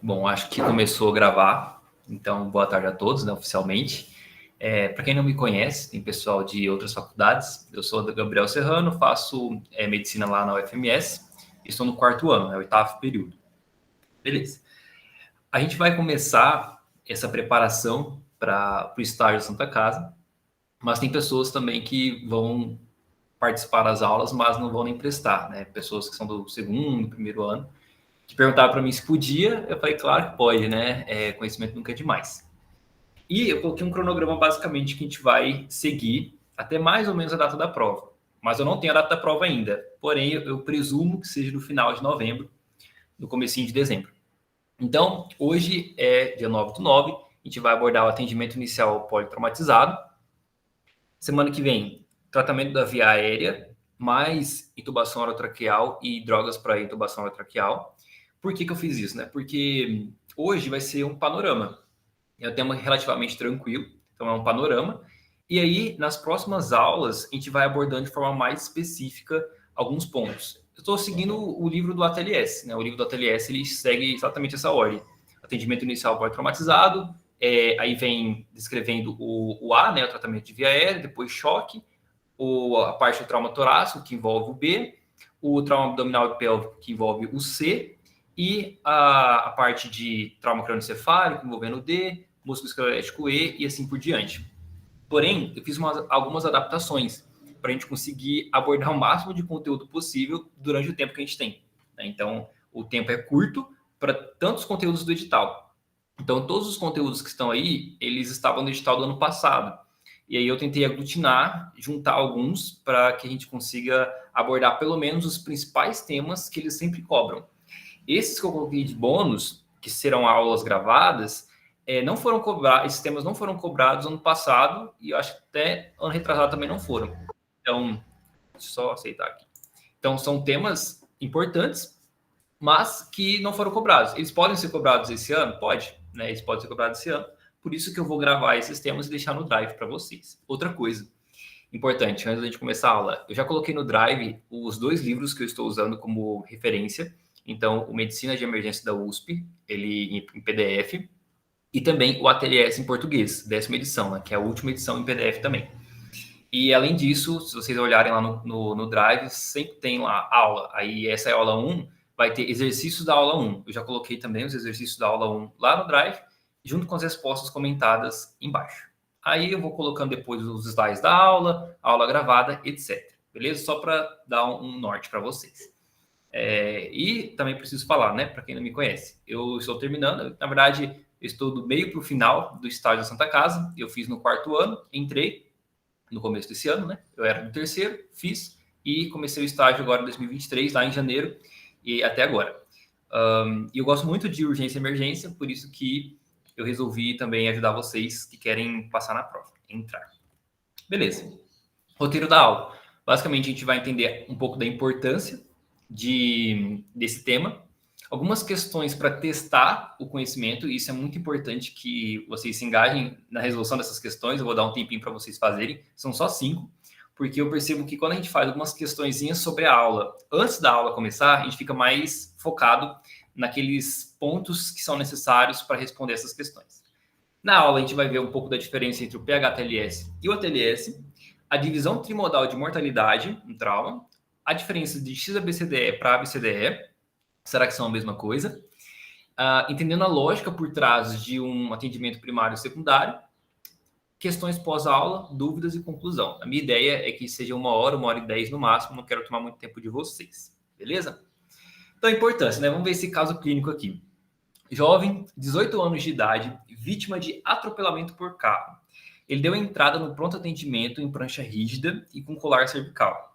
Bom, acho que começou a gravar, então boa tarde a todos, né, oficialmente. Para quem não me conhece, tem pessoal de outras faculdades, eu sou o Gabriel Serrano, faço medicina lá na UFMS, estou no quarto ano, é o oitavo período. Beleza. A gente vai começar essa preparação para o estágio da Santa Casa, mas tem pessoas também que vão participar das aulas, mas não vão nem prestar, né? Pessoas que são do segundo, primeiro ano, que perguntaram para mim se podia, eu falei, claro que pode, né? Conhecimento nunca é demais. E eu coloquei um cronograma basicamente que a gente vai seguir até mais ou menos a data da prova. Mas eu não tenho a data da prova ainda. Porém, eu presumo que seja no final de novembro, no comecinho de dezembro. Então, hoje é dia 9/9, a gente vai abordar o atendimento inicial politraumatizado. Semana que vem, tratamento da via aérea, mais intubação orotraqueal e drogas para intubação orotraqueal. Por que eu fiz isso, né? Porque hoje vai ser um panorama. É um tema relativamente tranquilo, então é um panorama. E aí, nas próximas aulas, a gente vai abordando de forma mais específica alguns pontos. Eu estou seguindo o livro do ATLS, né? O livro do ATLS, ele segue exatamente essa ordem. Atendimento inicial pós-traumatizado, aí vem descrevendo o A, né? O tratamento de via aérea, depois choque, a parte do trauma torácico, que envolve o B, o trauma abdominal e pélvico, que envolve o C, e a parte de trauma crânioencefálico, envolvendo o D, músculo esquelético E assim por diante. Porém, eu fiz algumas adaptações para a gente conseguir abordar o máximo de conteúdo possível durante o tempo que a gente tem, né? Então, o tempo é curto para tantos conteúdos do edital. Então, todos os conteúdos que estão aí, eles estavam no edital do ano passado. E aí eu tentei aglutinar, juntar alguns para que a gente consiga abordar pelo menos os principais temas que eles sempre cobram. Esses que eu coloquei de bônus, que serão aulas gravadas, não foram cobrados, esses temas não foram cobrados ano passado e eu acho que até ano retrasado também não foram. Então, deixa eu só aceitar aqui. Então, são temas importantes, mas que não foram cobrados. Eles podem ser cobrados esse ano? Pode, né? Eles podem ser cobrados esse ano. Por isso que eu vou gravar esses temas e deixar no Drive para vocês. Outra coisa importante, antes da gente começar a aula, eu já coloquei no Drive os 2 livros que eu estou usando como referência. Então, o Medicina de Emergência da USP, ele em PDF, e também o ATLS em português, 10ª edição, né, que é a última edição em PDF também. E, além disso, se vocês olharem lá no Drive, sempre tem lá aula. Aí, essa é a aula 1, vai ter exercícios da aula 1. Eu já coloquei também os exercícios da aula 1 lá no Drive, junto com as respostas comentadas embaixo. Aí, eu vou colocando depois os slides da aula gravada, etc. Beleza? Só para dar um norte para vocês. E também preciso falar, né, para quem não me conhece, eu estou terminando, na verdade, eu estou do meio para o final do estágio da Santa Casa, eu fiz no 4º ano, entrei no começo desse ano, né, eu era do 3º, fiz e comecei o estágio agora em 2023, lá em janeiro, e até agora. E eu gosto muito de urgência e emergência, por isso que eu resolvi também ajudar vocês que querem passar na prova, entrar. Beleza. Roteiro da aula. Basicamente, a gente vai entender um pouco da importância desse tema, algumas questões para testar o conhecimento, e isso é muito importante que vocês se engajem na resolução dessas questões. Eu vou dar um tempinho para vocês fazerem, são só 5, porque eu percebo que quando a gente faz algumas questõezinhas sobre a aula, antes da aula começar, a gente fica mais focado naqueles pontos que são necessários para responder essas questões. Na aula, a gente vai ver um pouco da diferença entre o PH-TLS e o ATLS, a divisão trimodal de mortalidade no trauma, a diferença de XABCDE para ABCDE, será que são a mesma coisa? Entendendo a lógica por trás de um atendimento primário e secundário, questões pós-aula, dúvidas e conclusão. A minha ideia é que seja 1 hora, 1h10 no máximo, não quero tomar muito tempo de vocês, beleza? Então, importância, né? Vamos ver esse caso clínico aqui. Jovem, 18 anos de idade, vítima de atropelamento por carro. Ele deu entrada no pronto atendimento em prancha rígida e com colar cervical.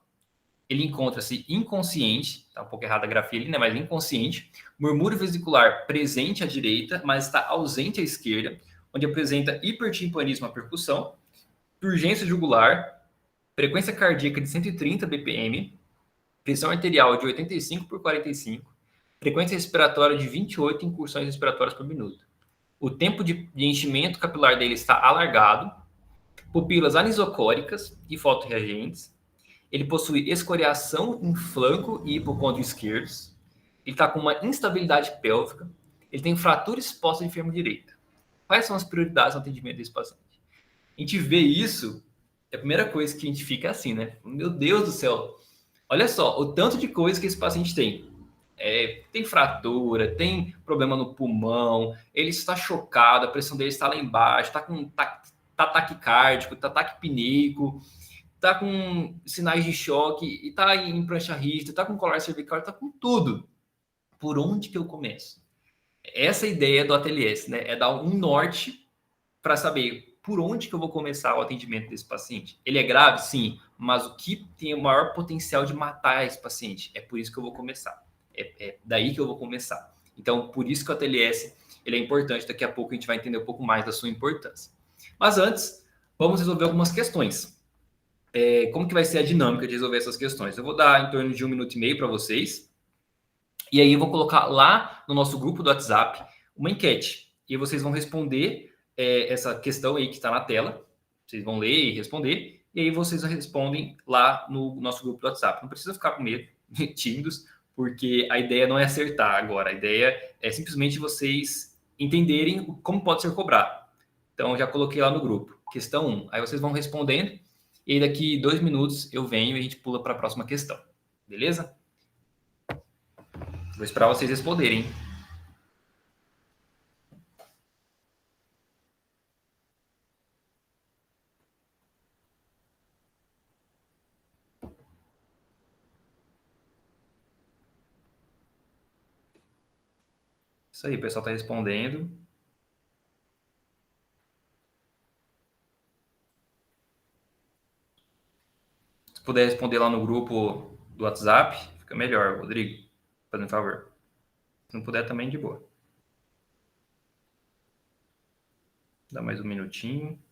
Ele encontra-se inconsciente, tá um pouco errada a grafia ali, né? Mas inconsciente, murmúrio vesicular presente à direita, mas está ausente à esquerda, onde apresenta hipertimpanismo à percussão, urgência jugular, frequência cardíaca de 130 BPM, pressão arterial de 85/45, frequência respiratória de 28 incursões respiratórias por minuto. O tempo de enchimento capilar dele está alargado, pupilas anisocóricas e fotorreagentes. Ele possui escoriação em flanco e hipocôndrio esquerdos. Ele está com uma instabilidade pélvica. ele tem fratura exposta de fêmur direita. Quais são as prioridades no atendimento desse paciente? A gente vê isso, a primeira coisa que a gente fica assim, né? Meu Deus do céu, olha só, o tanto de coisa que esse paciente tem. Tem fratura, tem problema no pulmão, ele está chocado, a pressão dele está lá embaixo, tá taquicárdico, tá taquipneico, tá com sinais de choque, e tá em prancha rígida, tá com colar cervical, tá com tudo. Por onde que eu começo? Essa ideia do ATLS, né? É dar um norte para saber por onde que eu vou começar o atendimento desse paciente. Ele é grave? Sim, mas o que tem o maior potencial de matar esse paciente? É por isso que eu vou começar. É daí que eu vou começar. Então, por isso que o ATLS ele é importante. Daqui a pouco a gente vai entender um pouco mais da sua importância. Mas antes, vamos resolver algumas questões. Como que vai ser a dinâmica de resolver essas questões? Eu vou dar em torno de 1 minuto e meio para vocês. E aí eu vou colocar lá no nosso grupo do WhatsApp uma enquete. E vocês vão responder essa questão aí que está na tela. Vocês vão ler e responder. E aí vocês respondem lá no nosso grupo do WhatsApp. Não precisa ficar com medo, tímidos, porque a ideia não é acertar agora. A ideia é simplesmente vocês entenderem como pode ser cobrado. Então, já coloquei lá no grupo. Questão 1. Aí vocês vão respondendo. E daqui 2 minutos eu venho e a gente pula para a próxima questão. Beleza? Vou esperar vocês responderem, hein? Isso aí, o pessoal está respondendo. Se puder responder lá no grupo do WhatsApp, fica melhor, Rodrigo. Fazendo favor. Se não puder, também de boa. Dá mais um minutinho.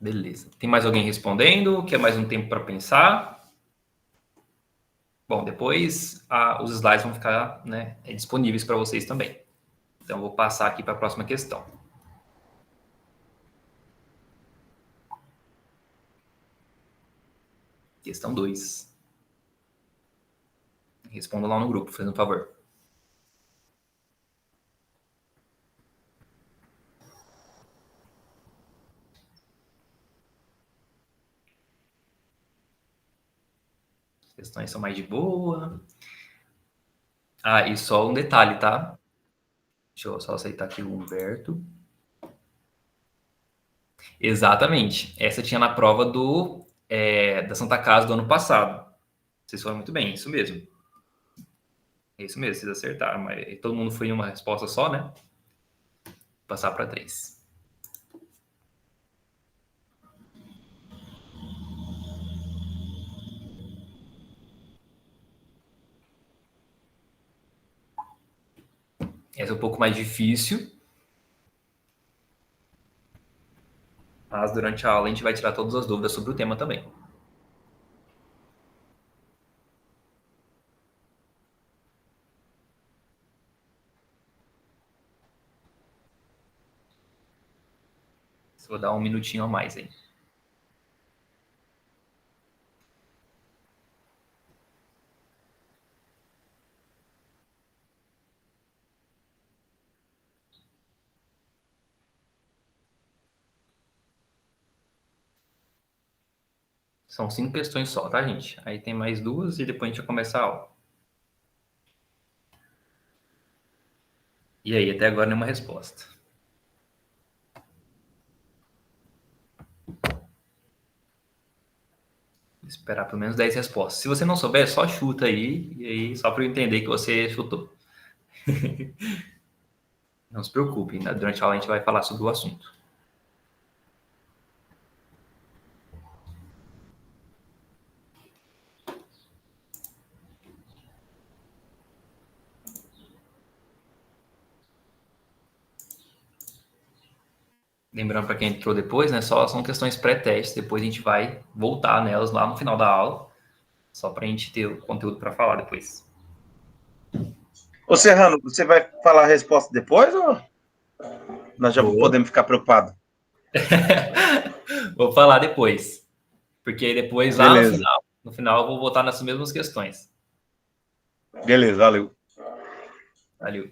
Beleza. Tem mais alguém respondendo? Quer mais um tempo para pensar? Bom, depois os slides vão ficar, né, disponíveis para vocês também. Então, vou passar aqui para a próxima questão. Questão 2. Responda lá no grupo, fazendo favor. As questões são mais de boa. E só um detalhe, tá? Deixa eu só aceitar aqui o Humberto. Exatamente. Essa tinha na prova da Santa Casa do ano passado. Vocês foram muito bem, isso mesmo. É isso mesmo, vocês acertaram. Mas todo mundo foi em uma resposta só, né? Vou passar para 3. Essa é um pouco mais difícil. Mas durante a aula a gente vai tirar todas as dúvidas sobre o tema também. Vou dar um minutinho a mais aí. São 5 questões só, tá, gente? Aí tem mais 2 e depois a gente vai começar a aula. E aí, até agora nenhuma resposta. Vou esperar pelo menos 10 respostas. Se você não souber, só chuta aí, e aí só para eu entender que você chutou. Não se preocupe, né? Durante a aula a gente vai falar sobre o assunto. Lembrando para quem entrou depois, né? Só são questões pré-teste, depois a gente vai voltar nelas lá no final da aula, só para a gente ter o conteúdo para falar depois. Ô Serrano, você vai falar a resposta depois ou nós já podemos ficar preocupados? Vou falar depois, porque depois lá No final, eu vou voltar nessas mesmas questões. Beleza, valeu. Valeu.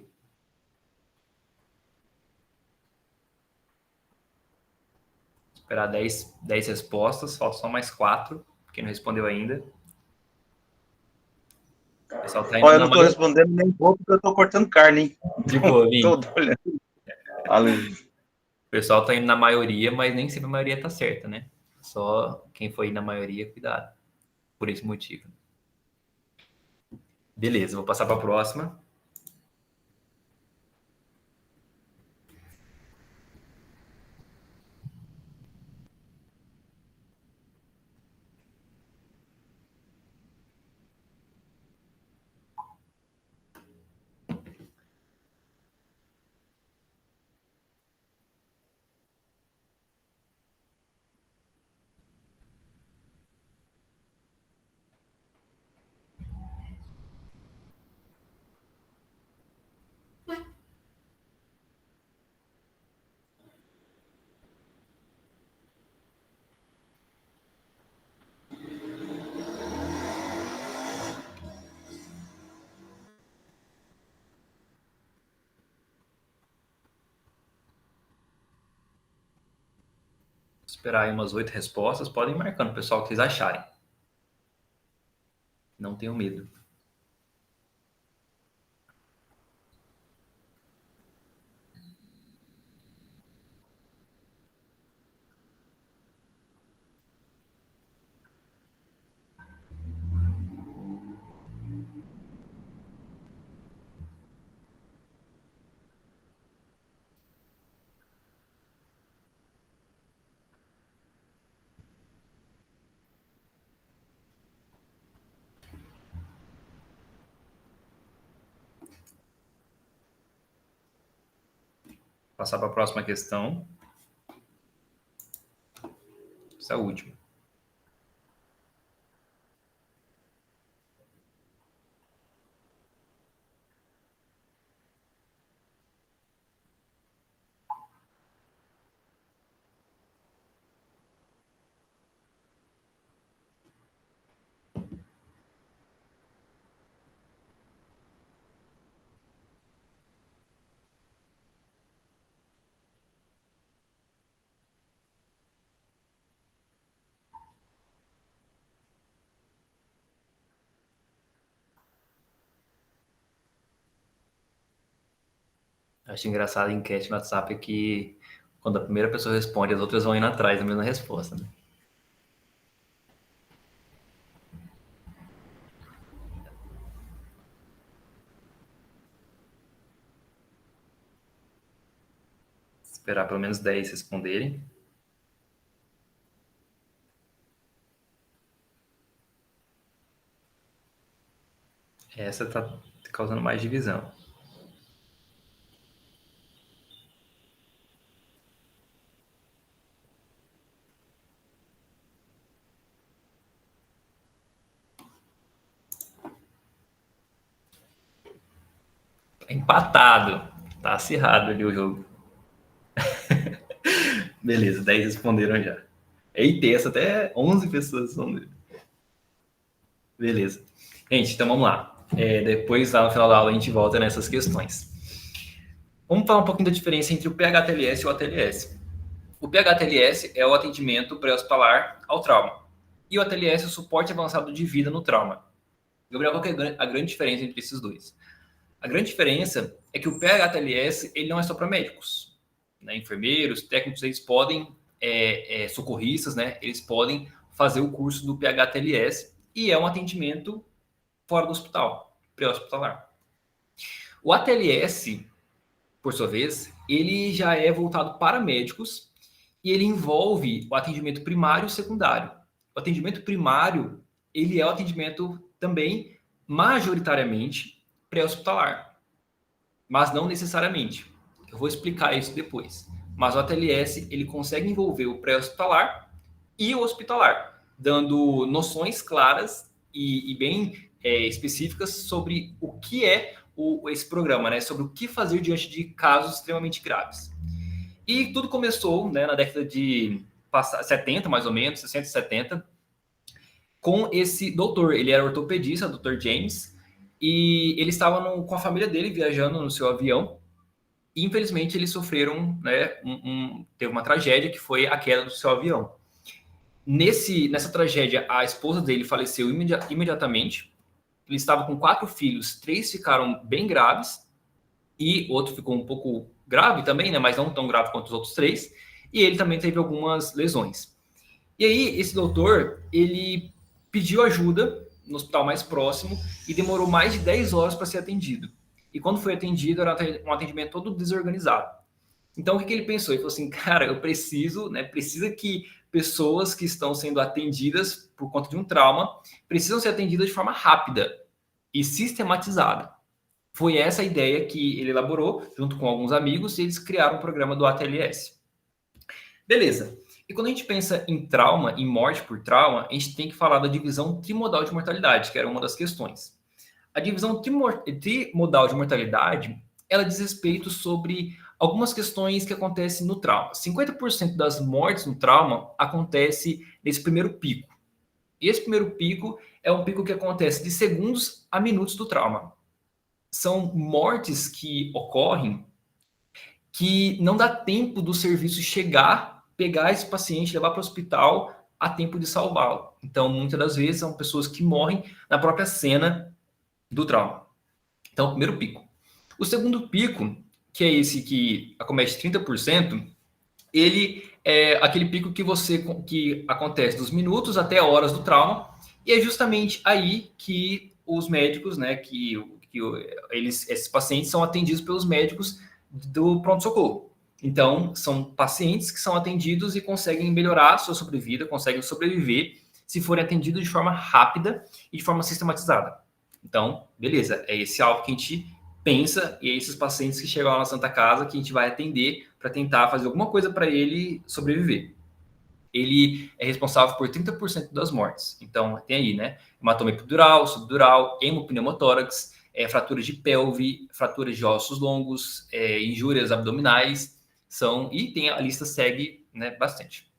Esperar 10 respostas, falta só mais 4. Quem não respondeu ainda. O pessoal tá indo Olha, eu não tô respondendo nem pouco porque eu tô cortando carne, hein? De boa, Vim. Tô olhando. Valeu. O pessoal tá indo na maioria, mas nem sempre a maioria tá certa, né? Só quem foi na maioria, cuidado. Por esse motivo. Beleza, vou passar para a próxima. Esperar aí umas 8 respostas. Podem ir marcando, pessoal, o que vocês acharem. Não tenham medo. Passar para a próxima questão. Essa é a última. Acho engraçado a enquete no WhatsApp que quando a primeira pessoa responde, as outras vão indo atrás da mesma resposta, né? Esperar pelo menos 10 responderem. Essa tá causando mais divisão. Empatado. Tá acirrado ali o jogo. Beleza, 10 responderam já. Eita, essa até 11 pessoas responderam. Beleza. Gente, então vamos lá. Depois, lá no final da aula, a gente volta nessas questões. Vamos falar um pouquinho da diferença entre o PHTLS e o ATLS. O PHTLS é o atendimento pré-hospitalar ao trauma. E o ATLS é o suporte avançado de vida no trauma. Gabriel, qual que é a grande diferença entre esses dois? A grande diferença é que o PHTLS ele não é só para médicos, né? Enfermeiros, técnicos, eles podem, socorristas, né? Eles podem fazer o curso do PHTLS e é um atendimento fora do hospital, pré-hospitalar. O ATLS, por sua vez, ele já é voltado para médicos e ele envolve o atendimento primário e secundário. O atendimento primário, ele é o atendimento também majoritariamente pré-hospitalar, mas não necessariamente. Eu vou explicar isso depois. Mas o ATLS, ele consegue envolver o pré-hospitalar e o hospitalar, dando noções claras e bem específicas sobre o que é esse programa, né? Sobre o que fazer diante de casos extremamente graves. E tudo começou, né, na década de 70, mais ou menos, 60 e 70, com esse doutor. Ele era ortopedista, Dr. James, e ele estava com a família dele viajando no seu avião. E, infelizmente, eles sofreram, né, teve uma tragédia que foi a queda do seu avião. Nessa tragédia, a esposa dele faleceu imediatamente. Ele estava com 4 filhos, 3 ficaram bem graves e outro ficou um pouco grave também, né, mas não tão grave quanto os outros 3. E ele também teve algumas lesões. E aí, esse doutor, ele pediu ajuda no hospital mais próximo e demorou mais de 10 horas para ser atendido. E quando foi atendido, era um atendimento todo desorganizado. Então, o que ele pensou? Ele falou assim, cara, eu preciso, né? Precisa que pessoas que estão sendo atendidas por conta de um trauma precisam ser atendidas de forma rápida e sistematizada. Foi essa a ideia que ele elaborou, junto com alguns amigos, e eles criaram o programa do ATLS. Beleza. E quando a gente pensa em trauma, em morte por trauma, a gente tem que falar da divisão trimodal de mortalidade, que era uma das questões. A divisão trimodal de mortalidade, ela diz respeito sobre algumas questões que acontecem no trauma. 50% das mortes no trauma acontece nesse primeiro pico. E esse primeiro pico é um pico que acontece de segundos a minutos do trauma. São mortes que ocorrem que não dá tempo do serviço chegar, pegar esse paciente, levar para o hospital a tempo de salvá-lo. Então, muitas das vezes, são pessoas que morrem na própria cena do trauma. Então, o primeiro pico. O segundo pico, que é esse que acomete 30%, ele é aquele pico que acontece dos minutos até horas do trauma, e é justamente aí que os médicos, né, esses pacientes são atendidos pelos médicos do pronto-socorro. Então, são pacientes que são atendidos e conseguem melhorar a sua sobrevida, conseguem sobreviver se forem atendidos de forma rápida e de forma sistematizada. Então, beleza, é esse alvo que a gente pensa e é esses pacientes que chegam lá na Santa Casa que a gente vai atender para tentar fazer alguma coisa para ele sobreviver. Ele é responsável por 30% das mortes. Então, tem aí, né? Hematoma epidural, subdural, hemopneumotórax, fraturas de pelve, fraturas de ossos longos, injúrias abdominais, e a lista segue, né, bastante.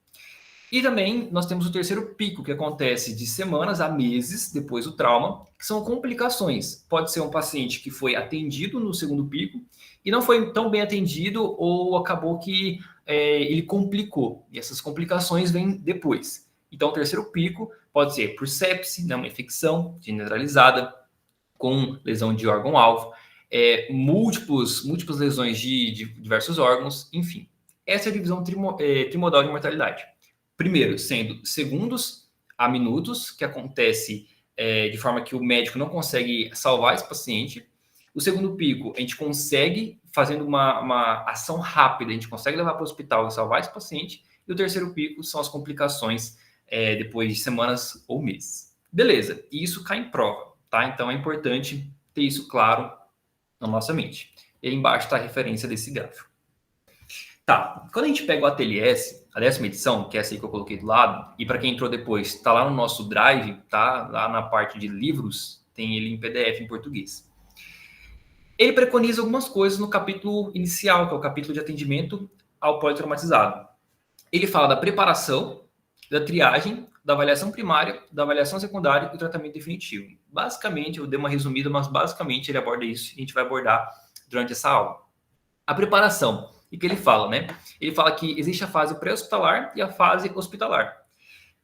E também nós temos o terceiro pico, que acontece de semanas a meses depois do trauma, que são complicações. Pode ser um paciente que foi atendido no segundo pico e não foi tão bem atendido ou acabou que ele complicou. E essas complicações vêm depois. Então, o terceiro pico pode ser por sepse, né, uma infecção generalizada, com lesão de órgão-alvo, múltiplas lesões de diversos órgãos, enfim. Essa é a divisão trimodal de mortalidade. Primeiro, sendo segundos a minutos, que acontece de forma que o médico não consegue salvar esse paciente. O segundo pico, a gente consegue, fazendo uma ação rápida, a gente consegue levar para o hospital e salvar esse paciente. E o terceiro pico são as complicações depois de semanas ou meses. Beleza, e isso cai em prova, tá? Então é importante ter isso claro na nossa mente. E aí embaixo está a referência desse gráfico. Tá, quando a gente pega o ATLS, a 10ª edição, que é essa aí que eu coloquei do lado, e para quem entrou depois, está lá no nosso Drive, tá? Lá na parte de livros, tem ele em PDF em português. Ele preconiza algumas coisas no capítulo inicial, que é o capítulo de atendimento ao politraumatizado. Ele fala da preparação, da triagem, da avaliação primária, da avaliação secundária e do tratamento definitivo. Basicamente, eu dei uma resumida, mas basicamente ele aborda isso e a gente vai abordar durante essa aula. A preparação, e que ele fala, né? Ele fala que existe a fase pré-hospitalar e a fase hospitalar.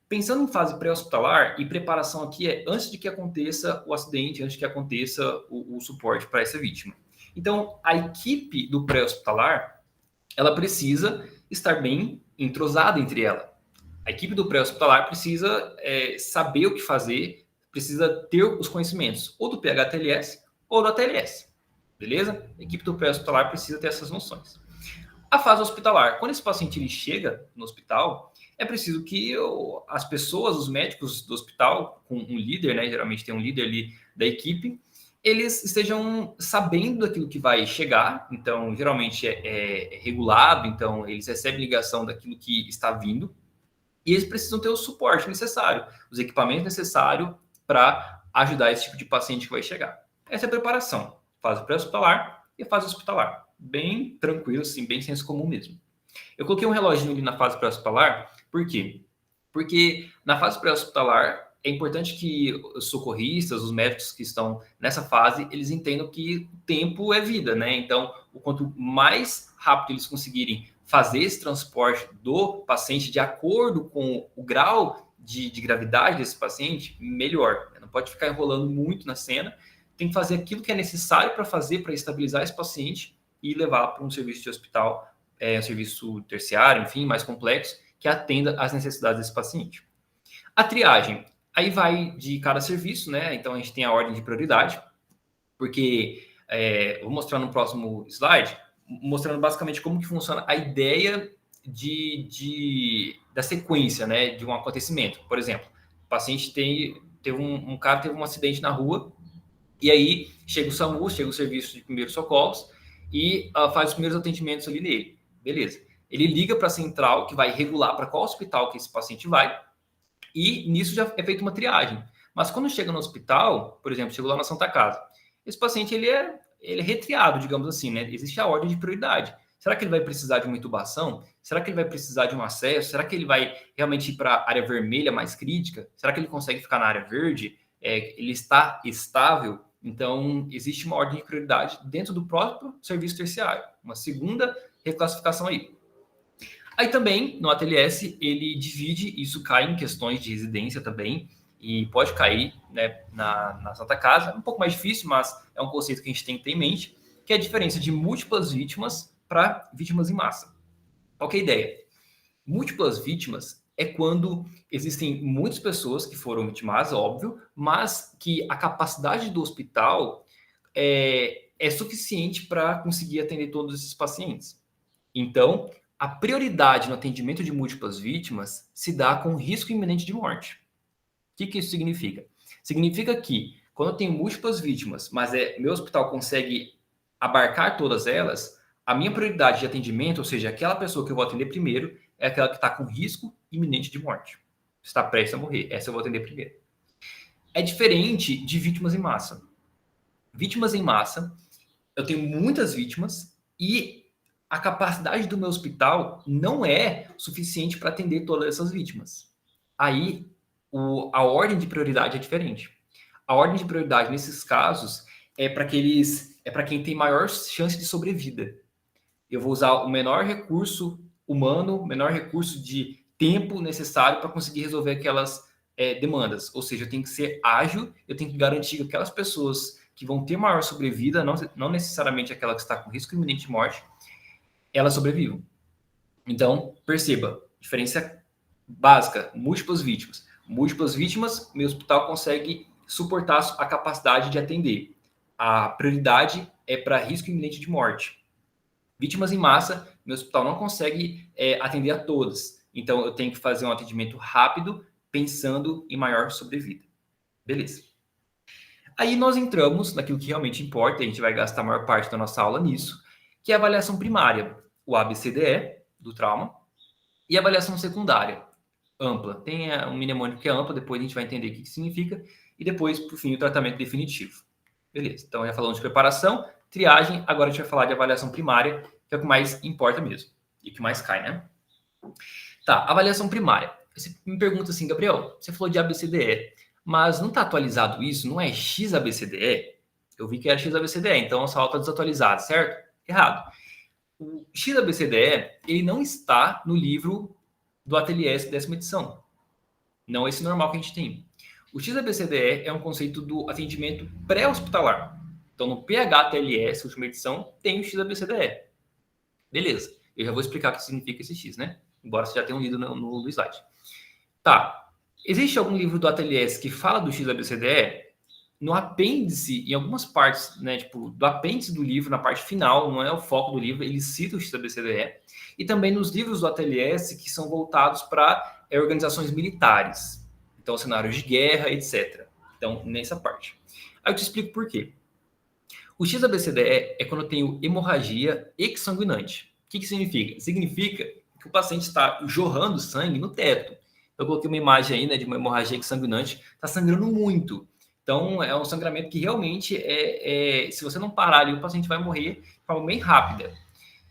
Pensando em fase pré-hospitalar, e preparação aqui é antes de que aconteça o acidente, antes de que aconteça o suporte para essa vítima. Então, a equipe do pré-hospitalar, ela precisa estar bem entrosada entre ela. A equipe do pré-hospitalar precisa saber o que fazer, precisa ter os conhecimentos ou do PH-TLS ou do ATLS. Beleza? A equipe do pré-hospitalar precisa ter essas noções. A fase hospitalar. Quando esse paciente ele chega no hospital, é preciso que as pessoas, os médicos do hospital, com um líder, né, geralmente tem um líder ali da equipe, eles estejam sabendo daquilo que vai chegar. Então, geralmente é regulado, então eles recebem ligação daquilo que está vindo e eles precisam ter o suporte necessário, os equipamentos necessários para ajudar esse tipo de paciente que vai chegar. Essa é a preparação, fase pré-hospitalar e fase hospitalar. Bem tranquilo, assim, bem senso comum mesmo. Eu coloquei um reloginho ali na fase pré-hospitalar, por quê? Porque na fase pré-hospitalar, é importante que os socorristas, os médicos que estão nessa fase, eles entendam que o tempo é vida, né? Então, o quanto mais rápido eles conseguirem fazer esse transporte do paciente de acordo com o grau de gravidade desse paciente, melhor. Não pode ficar enrolando muito na cena, tem que fazer aquilo que é necessário para fazer, para estabilizar esse paciente e levar para um serviço de hospital, um serviço terciário, enfim, mais complexo, que atenda às necessidades desse paciente. A triagem, aí vai de cada serviço, né? Então, a gente tem a ordem de prioridade, porque, vou mostrar no próximo slide, mostrando basicamente como que funciona a ideia da sequência, né, de um acontecimento. Por exemplo, o paciente teve um cara teve um acidente na rua, e aí chega o SAMU, chega o serviço de primeiros socorros, e faz os primeiros atendimentos ali nele. Beleza. Ele liga para a central, que vai regular para qual hospital que esse paciente vai, e nisso já é feita uma triagem. Mas quando chega no hospital, por exemplo, chegou lá na Santa Casa, esse paciente ele é retriado, digamos assim, né? Existe a ordem de prioridade. Será que ele vai precisar de uma intubação? Será que ele vai precisar de um acesso? Será que ele vai realmente ir para a área vermelha mais crítica? Será que ele consegue ficar na área verde? Ele está estável? Então, existe uma ordem de prioridade dentro do próprio serviço terciário. Uma segunda reclassificação aí. Aí também, no ATLS, ele divide, isso cai em questões de residência também, e pode cair, né, na Santa Casa. É um pouco mais difícil, mas é um conceito que a gente tem que ter em mente, que é a diferença de múltiplas vítimas para vítimas em massa. Qual que é a ideia? Múltiplas vítimas é quando existem muitas pessoas que foram vitimadas, óbvio, mas que a capacidade do hospital é suficiente para conseguir atender todos esses pacientes. Então, a prioridade no atendimento de múltiplas vítimas se dá com risco iminente de morte. O que isso significa? Significa que, quando eu tenho múltiplas vítimas, mas meu hospital consegue abarcar todas elas, a minha prioridade de atendimento, ou seja, aquela pessoa que eu vou atender primeiro, é aquela que está com risco iminente de morte. Está prestes a morrer. Essa eu vou atender primeiro. É diferente de vítimas em massa. Vítimas em massa, eu tenho muitas vítimas e a capacidade do meu hospital não é suficiente para atender todas essas vítimas. Aí, a ordem de prioridade é diferente. A ordem de prioridade, nesses casos, é para quem tem maior chance de sobrevida. Eu vou usar o menor recurso humano, o menor recurso de tempo necessário para conseguir resolver aquelas demandas. Ou seja, eu tenho que ser ágil, eu tenho que garantir que aquelas pessoas que vão ter maior sobrevida, não necessariamente aquela que está com risco iminente de morte, elas sobrevivam. Então, perceba, diferença básica, múltiplas vítimas. Múltiplas vítimas, meu hospital consegue suportar a capacidade de atender. A prioridade é para risco iminente de morte. Vítimas em massa, meu hospital não consegue atender a todas. Então, eu tenho que fazer um atendimento rápido, pensando em maior sobrevida. Beleza. Aí nós entramos naquilo que realmente importa, a gente vai gastar a maior parte da nossa aula nisso, que é a avaliação primária, o ABCDE do trauma, e a avaliação secundária, ampla. Tem um mnemônico que é ampla, depois a gente vai entender o que significa, e depois, por fim, o tratamento definitivo. Beleza, então já falamos de preparação, triagem, agora a gente vai falar de avaliação primária, que é o que mais importa mesmo, e o que mais cai, né? Tá, avaliação primária. Você me pergunta assim, Gabriel, você falou de ABCDE, mas não está atualizado isso? Não é XABCDE? Eu vi que era XABCDE, então essa aula está desatualizada, certo? Errado. O XABCDE, ele não está no livro do ATLS 10ª edição. Não é esse normal que a gente tem. O XABCDE é um conceito do atendimento pré-hospitalar. Então, no PH-ATLS, última edição, tem o XABCDE. Beleza. Eu já vou explicar o que significa esse X, né? Embora você já tenha lido no slide. Tá. Existe algum livro do ATLS que fala do XABCDE? No apêndice, em algumas partes, né, tipo, do apêndice do livro, na parte final, não é o foco do livro, ele cita o XABCDE. E também nos livros do ATLS que são voltados para organizações militares. Então, cenários de guerra, etc. Então, nessa parte. Aí eu te explico por quê. O XABCDE é quando eu tenho hemorragia exsanguinante. O que significa? Significa que o paciente está jorrando sangue no teto. Eu coloquei uma imagem aí, né, de uma hemorragia exsanguinante, está sangrando muito. Então, é um sangramento que realmente se você não parar ali, o paciente vai morrer de forma bem rápida.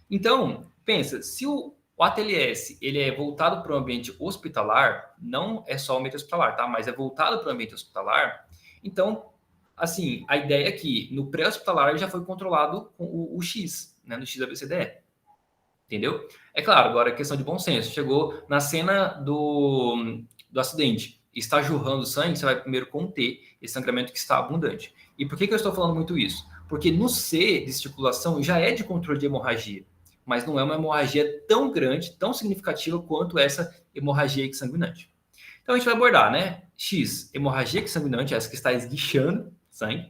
Então, pensa, se o O ATLS, ele é voltado para o ambiente hospitalar, não é só o ambiente hospitalar, tá? Mas é voltado para o ambiente hospitalar. Então, assim, a ideia é que no pré-hospitalar já foi controlado com o X, né? No XABCDE. Entendeu? É claro, agora é questão de bom senso. Chegou na cena do acidente, está jorrando sangue, você vai primeiro conter esse sangramento que está abundante. E por que eu estou falando muito isso? Porque no C de circulação já é de controle de hemorragia, mas não é uma hemorragia tão grande, tão significativa quanto essa hemorragia sanguinante. Então a gente vai abordar, né? X, hemorragia sanguinante, essa que está esguichando sangue.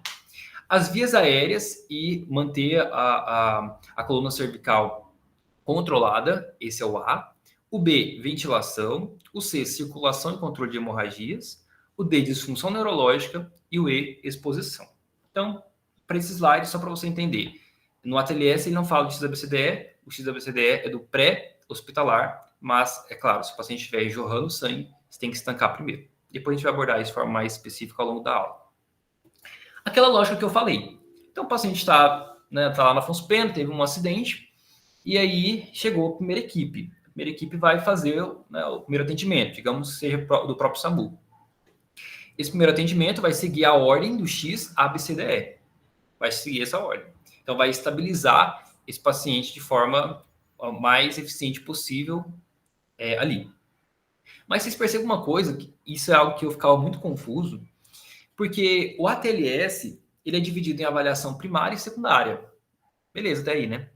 As vias aéreas e manter a coluna cervical controlada, esse é o A. O B, ventilação. O C, circulação e controle de hemorragias. O D, disfunção neurológica. E o E, exposição. Então, para esse slide, só para você entender. No ATLS, ele não fala de XABCDE. O XABCDE é do pré-hospitalar. Mas, é claro, se o paciente estiver jorrando sangue, você tem que estancar primeiro. Depois a gente vai abordar isso de forma mais específica ao longo da aula. Aquela lógica que eu falei. Então, o paciente está lá na Afonso Pena, teve um acidente. E aí chegou a primeira equipe. A primeira equipe vai fazer o primeiro atendimento, digamos, seja do próprio SAMU. Esse primeiro atendimento vai seguir a ordem do X, A, B, C, D, E. Vai seguir essa ordem. Então, vai estabilizar esse paciente de forma mais eficiente possível ali. Mas vocês percebem uma coisa, que isso é algo que eu ficava muito confuso, porque o ATLS, ele é dividido em avaliação primária e secundária. Beleza, até aí, né?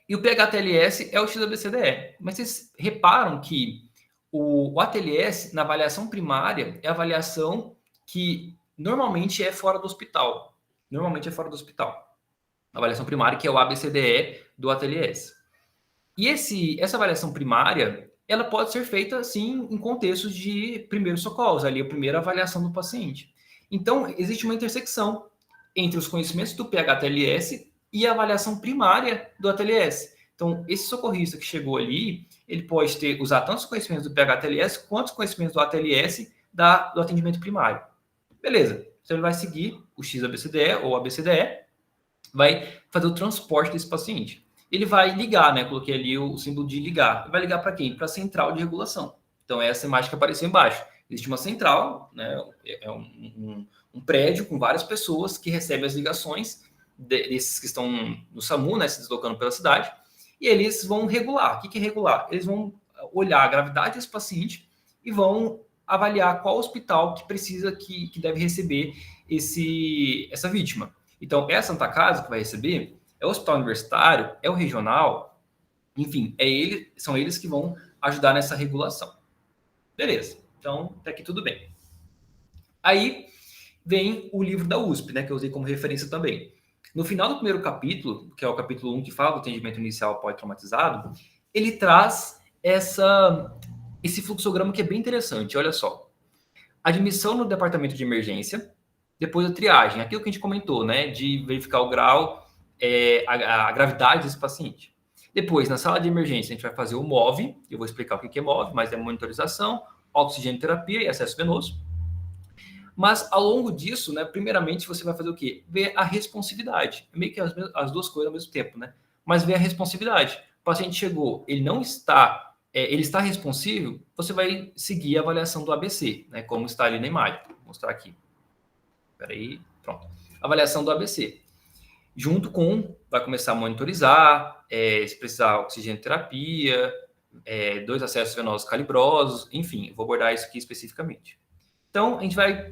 E o PHTLS é o XABCDE. Mas vocês reparam que o ATLS, na avaliação primária, é a avaliação que normalmente é fora do hospital. Normalmente é fora do hospital. A avaliação primária, que é o ABCDE do ATLS. E essa avaliação primária, ela pode ser feita, sim, em contextos de primeiros socorros, ali a primeira avaliação do paciente. Então, existe uma intersecção entre os conhecimentos do PHTLS e a avaliação primária do ATLS. Então, esse socorrista que chegou ali, ele pode usar tanto os conhecimentos do PHTLS quanto os conhecimentos do ATLS do atendimento primário. Beleza. Então, ele vai seguir o XABCDE ou ABCDE, vai fazer o transporte desse paciente. Ele vai ligar, né? Coloquei ali o símbolo de ligar. Ele vai ligar para quem? Para a central de regulação. Então, essa imagem que apareceu embaixo. Existe uma central, né? É um prédio com várias pessoas que recebem as ligações desses que estão no SAMU, né, se deslocando pela cidade, e eles vão regular. O que é regular? Eles vão olhar a gravidade desse paciente e vão avaliar qual hospital que precisa, que deve receber essa vítima. Então, é a Santa Casa que vai receber, é o hospital universitário, é o regional, enfim, são eles que vão ajudar nessa regulação. Beleza, então, até aqui tudo bem. Aí vem o livro da USP, né, que eu usei como referência também. No final do primeiro capítulo, que é o capítulo 1, que fala do atendimento inicial pós-traumatizado, ele traz esse fluxograma que é bem interessante. Olha só. Admissão no departamento de emergência, depois a triagem, aquilo que a gente comentou, né, de verificar o grau, a gravidade desse paciente. Depois, na sala de emergência, a gente vai fazer o MOV, eu vou explicar o que é MOV, mas é monitorização, oxigenoterapia e acesso venoso. Mas, ao longo disso, né, primeiramente, você vai fazer o quê? Ver a responsividade. É meio que as duas coisas ao mesmo tempo, né? Mas ver a responsividade. O paciente chegou, ele não está... ele está responsivo, você vai seguir a avaliação do ABC, né? Como está ali na imagem. Vou mostrar aqui. Espera aí, pronto. Avaliação do ABC. Junto com... Vai começar a monitorizar, se precisar oxigenoterapia, 2 acessos venosos calibrosos, enfim, vou abordar isso aqui especificamente. Então,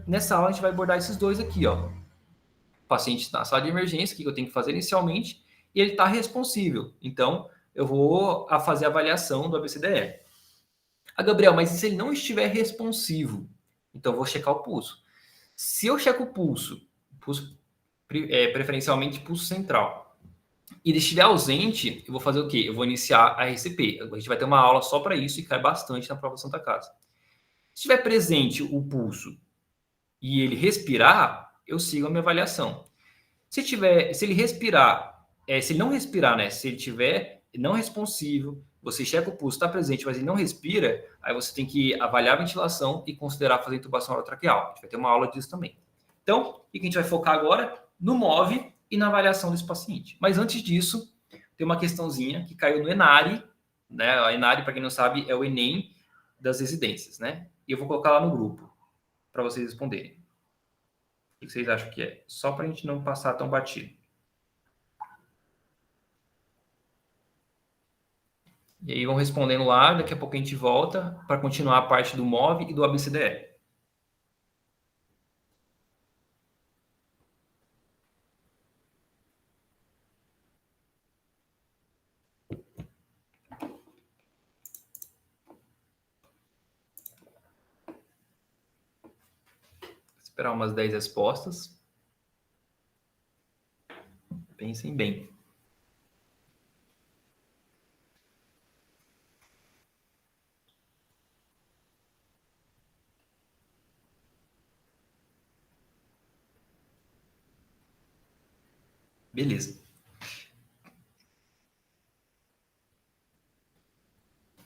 nessa aula, a gente vai abordar esses dois aqui, ó. O paciente na sala de emergência, o que eu tenho que fazer inicialmente, e ele está responsível. Então, eu vou fazer a avaliação do ABCDE. Gabriel, mas e se ele não estiver responsivo? Então, eu vou checar o pulso. Se eu checo o pulso preferencialmente pulso central, e ele estiver ausente, eu vou fazer o quê? Eu vou iniciar a RCP. A gente vai ter uma aula só para isso e cai bastante na prova Santa Casa. Se estiver presente o pulso e ele respirar, eu sigo a minha avaliação. Se ele respirar, se ele não respirar, né? Se ele estiver não responsivo, você checa o pulso, está presente, mas ele não respira, aí você tem que avaliar a ventilação e considerar fazer intubação orotraqueal. A gente vai ter uma aula disso também. Então, o que a gente vai focar agora? No MOV e na avaliação desse paciente. Mas antes disso, tem uma questãozinha que caiu no ENARI, né? A ENARE, para quem não sabe, é o Enem das residências, né? E eu vou colocar lá no grupo para vocês responderem. O que vocês acham que é? Só para a gente não passar tão batido. E aí vão respondendo lá, daqui a pouco a gente volta para continuar a parte do MOV e do ABCDE. Esperar umas 10 respostas. Pensem bem. Beleza.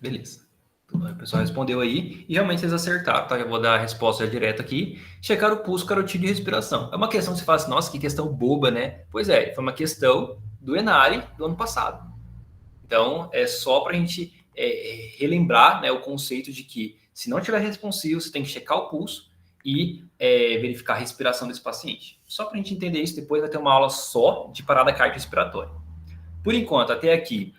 Beleza. O pessoal respondeu aí e realmente vocês acertaram, tá? Eu vou dar a resposta direta aqui. Checar o pulso carotídeo de respiração. É uma questão que você fala assim, nossa, que questão boba, né? Pois é, foi uma questão do ENARE do ano passado. Então, é só para a gente relembrar, né, o conceito de que se não tiver responsivo, você tem que checar o pulso e verificar a respiração desse paciente. Só para a gente entender isso, depois vai ter uma aula só de parada cardiorrespiratória. Por enquanto, até aqui,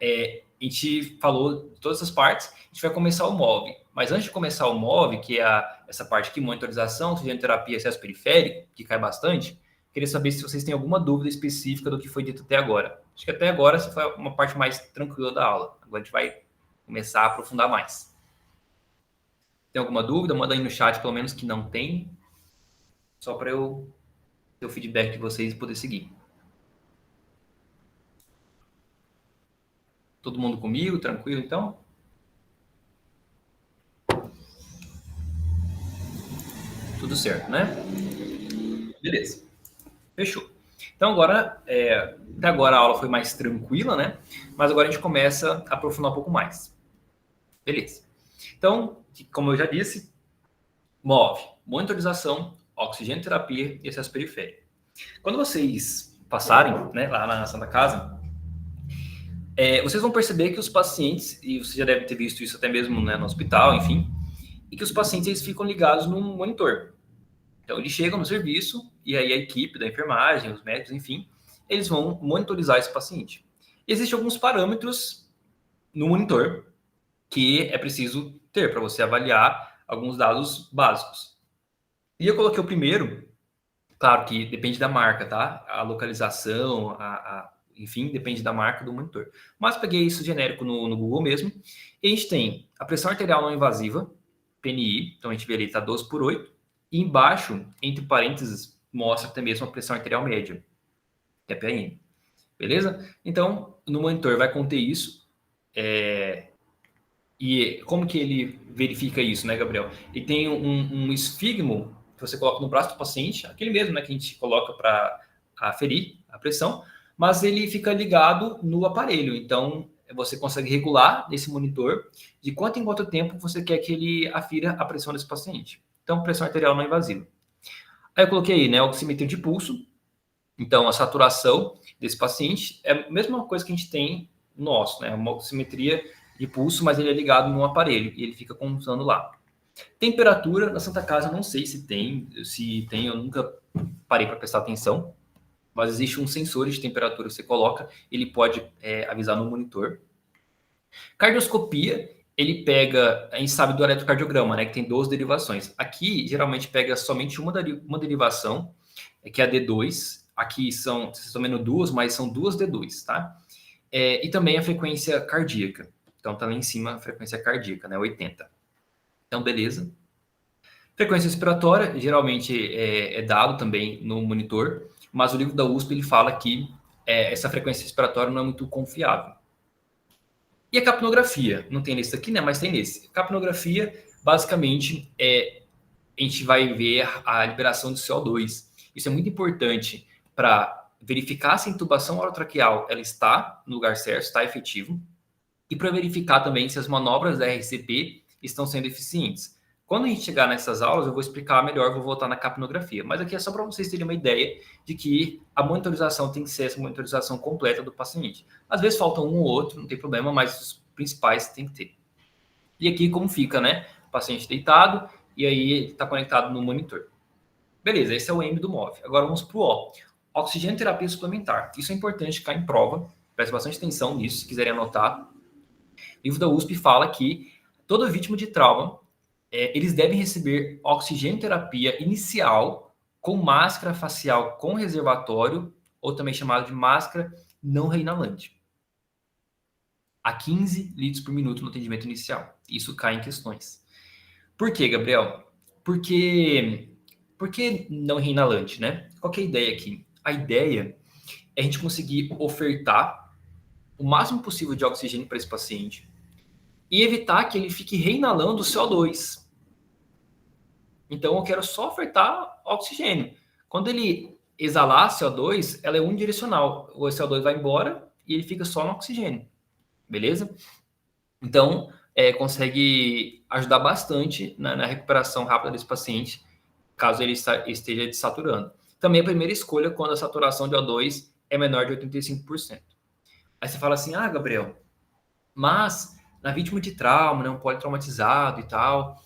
a gente falou de todas essas partes, a gente vai começar o MOV. Mas antes de começar o MOV, que é essa parte aqui, monitorização, oxigenoterapia, acesso periférico, que cai bastante, queria saber se vocês têm alguma dúvida específica do que foi dito até agora. Acho que até agora essa foi uma parte mais tranquila da aula. Agora a gente vai começar a aprofundar mais. Tem alguma dúvida? Manda aí no chat, pelo menos que não tem. Só para eu ter o feedback de vocês e poder seguir. Todo mundo comigo? Tranquilo, então? Tudo certo, né? Beleza. Fechou. Então, agora, até agora a aula foi mais tranquila, né? Mas agora a gente começa a aprofundar um pouco mais. Beleza. Então, como eu já disse, MOV, monitorização, oxigenoterapia e acesso periférico. Quando vocês passarem, né, lá na Santa Casa, vocês vão perceber que os pacientes, e você já deve ter visto isso até mesmo, né, no hospital, enfim, e que os pacientes eles ficam ligados num monitor. Então, eles chegam no serviço e aí a equipe da enfermagem, os médicos, enfim, eles vão monitorizar esse paciente. E existem alguns parâmetros no monitor que é preciso ter para você avaliar alguns dados básicos. E eu coloquei o primeiro, claro que depende da marca, tá? A localização, enfim, depende da marca do monitor. Mas peguei isso genérico no Google mesmo. E a gente tem a pressão arterial não invasiva, PNI, então a gente vê ali, está 12/8. E embaixo, entre parênteses, mostra até mesmo a pressão arterial média, que é PAN. Beleza? Então, no monitor vai conter isso. E como que ele verifica isso, né, Gabriel? Ele tem um esfigmo que você coloca no braço do paciente, aquele mesmo, né, que a gente coloca para aferir a pressão, mas ele fica ligado no aparelho. Então, você consegue regular nesse monitor de quanto em quanto tempo você quer que ele afira a pressão desse paciente. Então, pressão arterial não invasiva. Aí eu coloquei aí, né, oximetria de pulso. Então, a saturação desse paciente é a mesma coisa que a gente tem no nosso, né, uma oximetria de pulso, mas ele é ligado num aparelho e ele fica contando lá. Temperatura na Santa Casa, não sei se tem, eu nunca parei para prestar atenção, mas existe um sensor de temperatura que você coloca, ele pode avisar no monitor. Cardioscopia, ele pega, a gente sabe do eletrocardiograma, né, que tem 12 derivações. Aqui, geralmente, pega somente uma derivação, que é a D2. Aqui vocês estão vendo duas, mas são duas D2, tá? E também a frequência cardíaca. Então, tá lá em cima a frequência cardíaca, né, 80. Então, beleza. Frequência respiratória, geralmente é dado também no monitor, mas o livro da USP, ele fala que essa frequência respiratória não é muito confiável. E a capnografia, não tem nesse aqui, né, mas tem nesse. Capnografia, basicamente, a gente vai ver a liberação de CO2. Isso é muito importante para verificar se a intubação orotraqueal ela está no lugar certo, está efetivo, e para verificar também se as manobras da RCP estão sendo eficientes. Quando a gente chegar nessas aulas, eu vou explicar melhor, vou voltar na capnografia. Mas aqui é só para vocês terem uma ideia de que a monitorização tem que ser essa monitorização completa do paciente. Às vezes falta um ou outro, não tem problema, mas os principais que tem que ter. E aqui como fica, né? O paciente deitado e aí ele está conectado no monitor. Beleza, esse é o M do MOV. Agora vamos para o O. Oxigênio terapia suplementar. Isso é importante ficar em prova. Preste bastante atenção nisso, se quiserem anotar. O livro da USP fala que toda vítima de trauma, eles devem receber oxigênio terapia inicial com máscara facial com reservatório, ou também chamado de máscara não reinalante, a 15 litros por minuto no atendimento inicial. Isso cai em questões. Por quê, Gabriel? Por que não reinalante, né? Qual que é a ideia aqui? A ideia é a gente conseguir ofertar o máximo possível de oxigênio para esse paciente e evitar que ele fique reinalando o CO2. Então, eu quero só ofertar oxigênio. Quando ele exalar CO2, ela é unidirecional. O CO2 vai embora e ele fica só no oxigênio. Beleza? Então, consegue ajudar bastante na recuperação rápida desse paciente, caso ele esteja desaturando. Também a primeira escolha quando a saturação de O2 é menor de 85%. Aí você fala assim, Gabriel, mas na vítima de trauma, né, um politraumatizado e tal,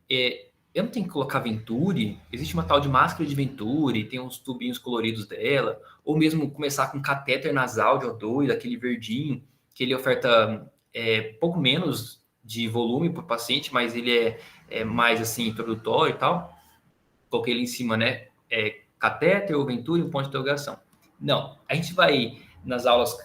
eu não tenho que colocar Venturi? Existe uma tal de máscara de Venturi, tem uns tubinhos coloridos dela, ou mesmo começar com catéter nasal de O2, aquele verdinho, que ele oferta pouco menos de volume para o paciente, mas ele é mais assim, introdutório e tal. Coloquei ele em cima, né? Catéter ou Venturi, um ponto de interrogação. Não, a gente vai, nas aulas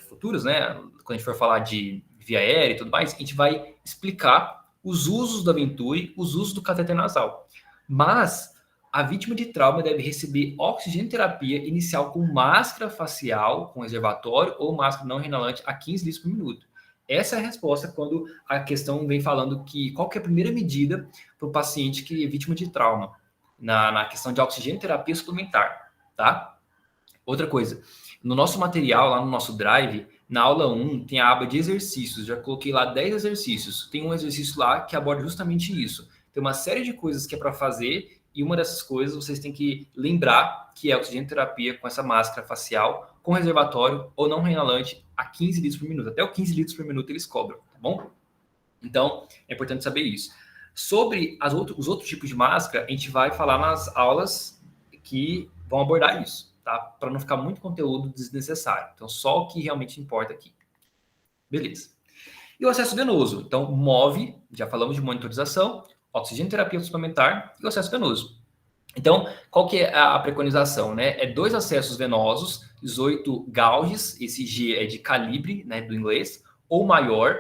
futuras, né? Quando a gente for falar de via aérea e tudo mais, a gente vai explicar os usos da Venturi, os usos do cateter nasal. Mas a vítima de trauma deve receber oxigênio terapia inicial com máscara facial, com reservatório ou máscara não reinalante a 15 litros por minuto. Essa é a resposta quando a questão vem falando que qual que é a primeira medida para o paciente que é vítima de trauma, na questão de oxigênio terapia suplementar, tá? Outra coisa, no nosso material, lá no nosso Drive, na aula 1, tem a aba de exercícios. Já coloquei lá 10 exercícios. Tem um exercício lá que aborda justamente isso. Tem uma série de coisas que é para fazer e uma dessas coisas vocês têm que lembrar que é oxigênio terapia com essa máscara facial, com reservatório ou não reinalante a 15 litros por minuto. Até o 15 litros por minuto eles cobram, tá bom? Então, é importante saber isso. Sobre os outros tipos de máscara, a gente vai falar nas aulas que vão abordar isso, tá? Para não ficar muito conteúdo desnecessário. Então, só o que realmente importa aqui. Beleza. E o acesso venoso? Então, MOV, já falamos de monitorização, oxigênio terapia suplementar e o acesso venoso. Então, qual que é a preconização, né? 2 acessos venosos, 18 gauges, esse G é de calibre, né, do inglês, ou maior.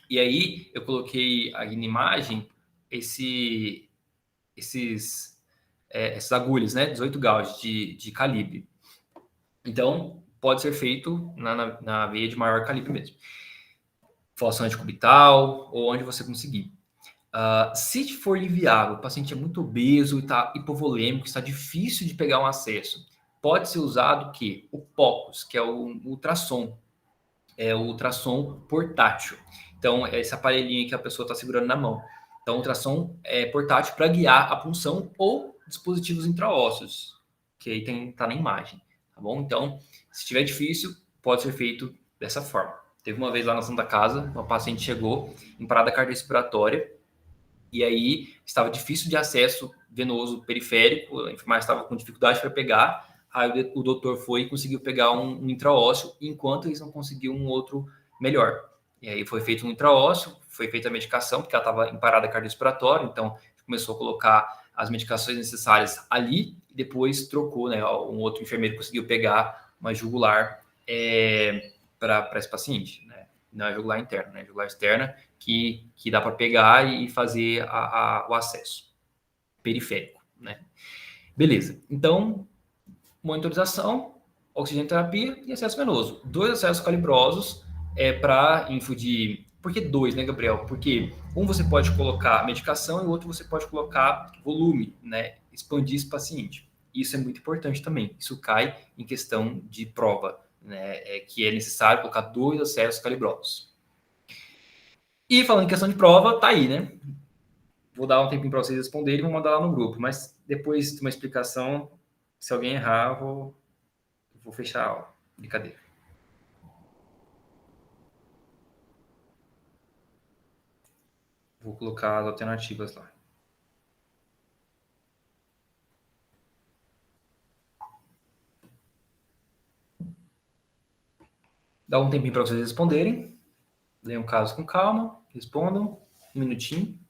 E aí, eu coloquei aí na imagem essas agulhas, né? 18 gauges de calibre. Então, pode ser feito na veia de maior calibre mesmo. Fossa anticubital ou onde você conseguir. Se for inviável, o paciente é muito obeso e está hipovolêmico, está difícil de pegar um acesso, pode ser usado o POCUS, que é o ultrassom. É o ultrassom portátil. Então, é esse aparelhinho que a pessoa está segurando na mão. Então, ultrassom portátil para guiar a punção ou dispositivos intraósseos, que aí tá na imagem, tá bom? Então, se estiver difícil, pode ser feito dessa forma. Teve uma vez lá na Santa Casa, uma paciente chegou em parada cardiorrespiratória e aí estava difícil de acesso venoso periférico, a enfermagem estava com dificuldade para pegar, aí o doutor foi e conseguiu pegar um intraósseo, enquanto eles não conseguiam um outro melhor. E aí foi feito um intraósseo, foi feita a medicação, porque ela estava em parada cardiorrespiratória, então começou a colocar as medicações necessárias ali, e depois trocou, né? Um outro enfermeiro conseguiu pegar uma jugular para esse paciente, né? Não é jugular interna, né? Jugular externa, que dá para pegar e fazer o acesso periférico, né? Beleza. Então, monitorização, oxigênio terapia e acesso venoso. 2 acessos calibrosos para info de... Por que 2, né, Gabriel? Porque um você pode colocar medicação e o outro você pode colocar volume, né? Expandir esse paciente. Isso é muito importante também. Isso cai em questão de prova, né? Que é necessário colocar 2 acessos calibrosos. E falando em questão de prova, tá aí, né? Vou dar um tempinho para vocês responderem e vou mandar lá no grupo. Mas depois de uma explicação, se alguém errar, eu vou fechar a aula. Brincadeira. Vou colocar as alternativas lá. Dá um tempinho para vocês responderem. Leiam o caso com calma, respondam. Um minutinho.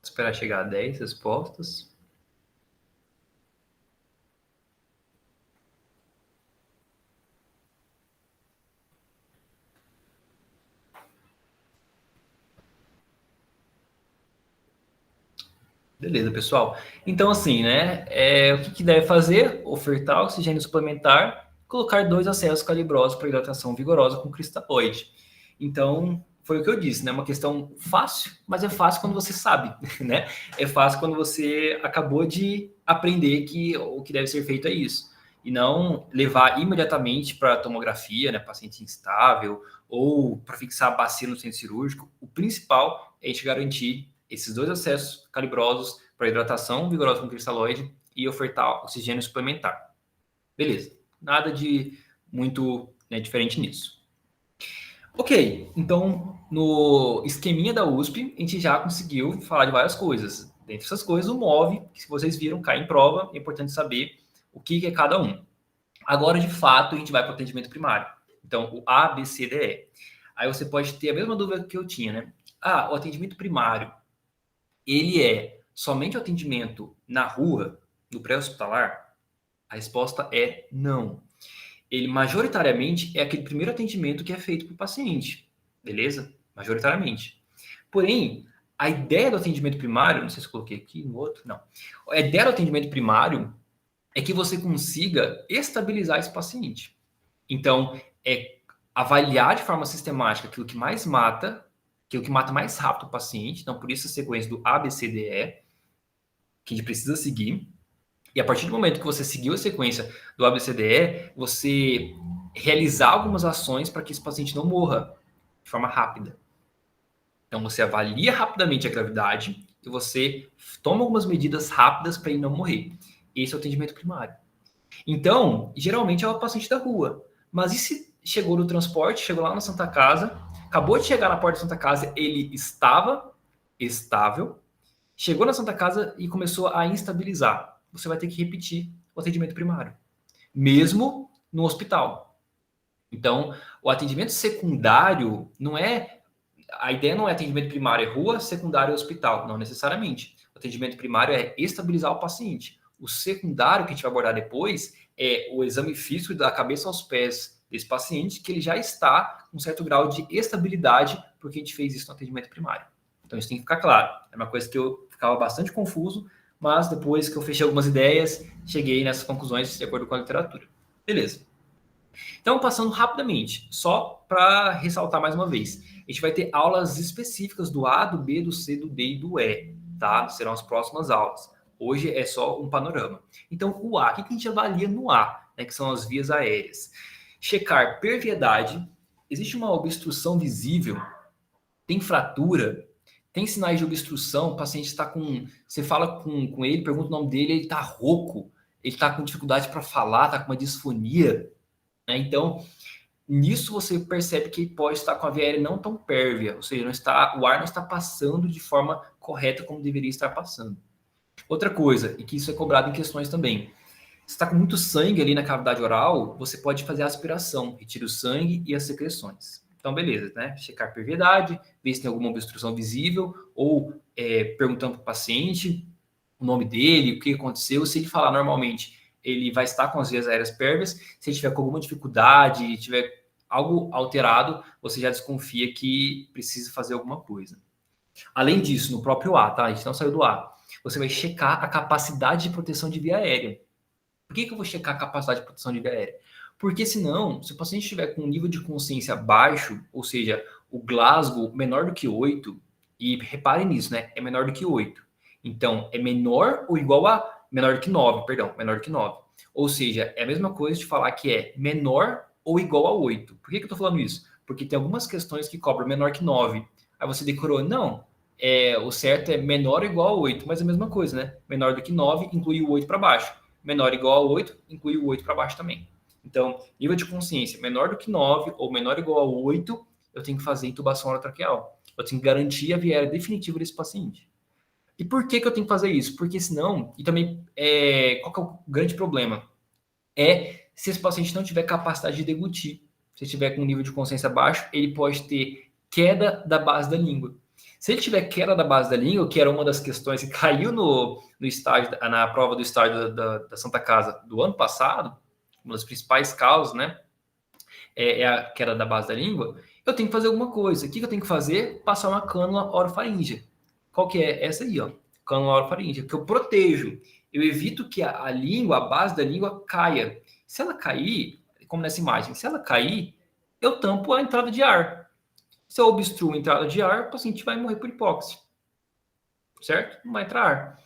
Esperar chegar a 10 respostas. Beleza, pessoal. Então, assim, né? O que deve fazer? Ofertar oxigênio suplementar, colocar 2 acessos calibrosos para hidratação vigorosa com cristalóide. Então, foi o que eu disse, né? Uma questão fácil, mas é fácil quando você sabe, né? É fácil quando você acabou de aprender que o que deve ser feito é isso. E não levar imediatamente para tomografia, né? Paciente instável, ou para fixar a bacia no centro cirúrgico. O principal é a gente garantir esses 2 acessos calibrosos para hidratação vigorosa com cristalóide e ofertar oxigênio suplementar. Beleza. Nada de muito, né, diferente nisso. Ok, então no esqueminha da USP, a gente já conseguiu falar de várias coisas. Dentre essas coisas, o MOVE, que se vocês viram, cai em prova, é importante saber o que é cada um. Agora, de fato, a gente vai para o atendimento primário. Então, o A, B, C, D, E. Aí você pode ter a mesma dúvida que eu tinha, né? O atendimento primário, ele é somente o atendimento na rua, no pré-hospitalar? A resposta é não. Ele, majoritariamente, é aquele primeiro atendimento que é feito para o paciente, beleza? Majoritariamente. Porém, a ideia do atendimento primário, não sei se eu coloquei aqui no outro, não. A ideia do atendimento primário é que você consiga estabilizar esse paciente. Então, é avaliar de forma sistemática aquilo que mais mata, aquilo que mata mais rápido o paciente. Então, por isso a sequência do A, B, C, D, E, que a gente precisa seguir. E a partir do momento que você seguiu a sequência do ABCDE, você realizar algumas ações para que esse paciente não morra de forma rápida. Então, você avalia rapidamente a gravidade e você toma algumas medidas rápidas para ele não morrer. Esse é o atendimento primário. Então, geralmente é o paciente da rua. Mas e se chegou no transporte, chegou lá na Santa Casa, acabou de chegar na porta da Santa Casa, ele estava estável, chegou na Santa Casa e começou a instabilizar. Você vai ter que repetir o atendimento primário, mesmo no hospital. Então, o atendimento secundário não é... A ideia não é atendimento primário é rua, secundário é hospital. Não necessariamente. O atendimento primário é estabilizar o paciente. O secundário que a gente vai abordar depois é o exame físico da cabeça aos pés desse paciente, que ele já está com um certo grau de estabilidade, porque a gente fez isso no atendimento primário. Então, isso tem que ficar claro. É uma coisa que eu ficava bastante confuso, mas depois que eu fechei algumas ideias, cheguei nessas conclusões de acordo com a literatura. Beleza. Então, passando rapidamente, só para ressaltar mais uma vez, a gente vai ter aulas específicas do A, do B, do C, do D e do E, tá? Serão as próximas aulas. Hoje é só um panorama. Então, o A, o que a gente avalia no A, né, que são as vias aéreas? Checar perviedade, existe uma obstrução visível, tem fratura, tem sinais de obstrução, o paciente está com... Você fala com ele, pergunta o nome dele, ele está rouco, ele está com dificuldade para falar, está com uma disfonia, né? Então, nisso você percebe que pode estar com a via aérea não tão pérvia, ou seja, o ar não está passando de forma correta como deveria estar passando. Outra coisa, e que isso é cobrado em questões também, se está com muito sangue ali na cavidade oral, você pode fazer a aspiração, retira o sangue e as secreções. Então, beleza, né? Checar a perviedade, ver se tem alguma obstrução visível, ou perguntando para o paciente o nome dele, o que aconteceu. Se ele falar normalmente, ele vai estar com as vias aéreas pérvias. Se ele tiver com alguma dificuldade, tiver algo alterado, você já desconfia que precisa fazer alguma coisa. Além disso, no próprio A, tá? A gente não saiu do A. Você vai checar a capacidade de proteção de via aérea. Por que eu vou checar a capacidade de proteção de via aérea? Porque senão, se o paciente estiver com um nível de consciência baixo, ou seja, o Glasgow menor do que 8, e reparem nisso, né? É menor do que 8. Então, é menor ou igual a menor do que 9, perdão, menor do que 9. Ou seja, é a mesma coisa de falar que é menor ou igual a 8. Por que eu estou falando isso? Porque tem algumas questões que cobram menor que 9. Aí você decorou, não, o certo é menor ou igual a 8, mas é a mesma coisa, né? Menor do que 9 inclui o 8 para baixo. Menor ou igual a 8 inclui o 8 para baixo também. Então, nível de consciência menor do que 9 ou menor ou igual a 8, eu tenho que fazer intubação orotraqueal. Eu tenho que garantir a via aérea definitiva desse paciente. E por que eu tenho que fazer isso? Porque senão, e também, qual que é o grande problema? Se esse paciente não tiver capacidade de deglutir. Se ele tiver com um nível de consciência baixo, ele pode ter queda da base da língua. Se ele tiver queda da base da língua, que era uma das questões que caiu no estágio, na prova do estágio da Santa Casa do ano passado, uma das principais causas, né? É a queda da base da língua, eu tenho que fazer alguma coisa. O que eu tenho que fazer? Passar uma cânula orofaríngea. Qual que é? Essa aí, ó. Cânula orofaríngea, que eu protejo. Eu evito que a língua, a base da língua, caia. Se ela cair, como nessa imagem, se ela cair, eu tampo a entrada de ar. Se eu obstruo a entrada de ar, o paciente vai morrer por hipóxia. Certo? Não vai entrar ar.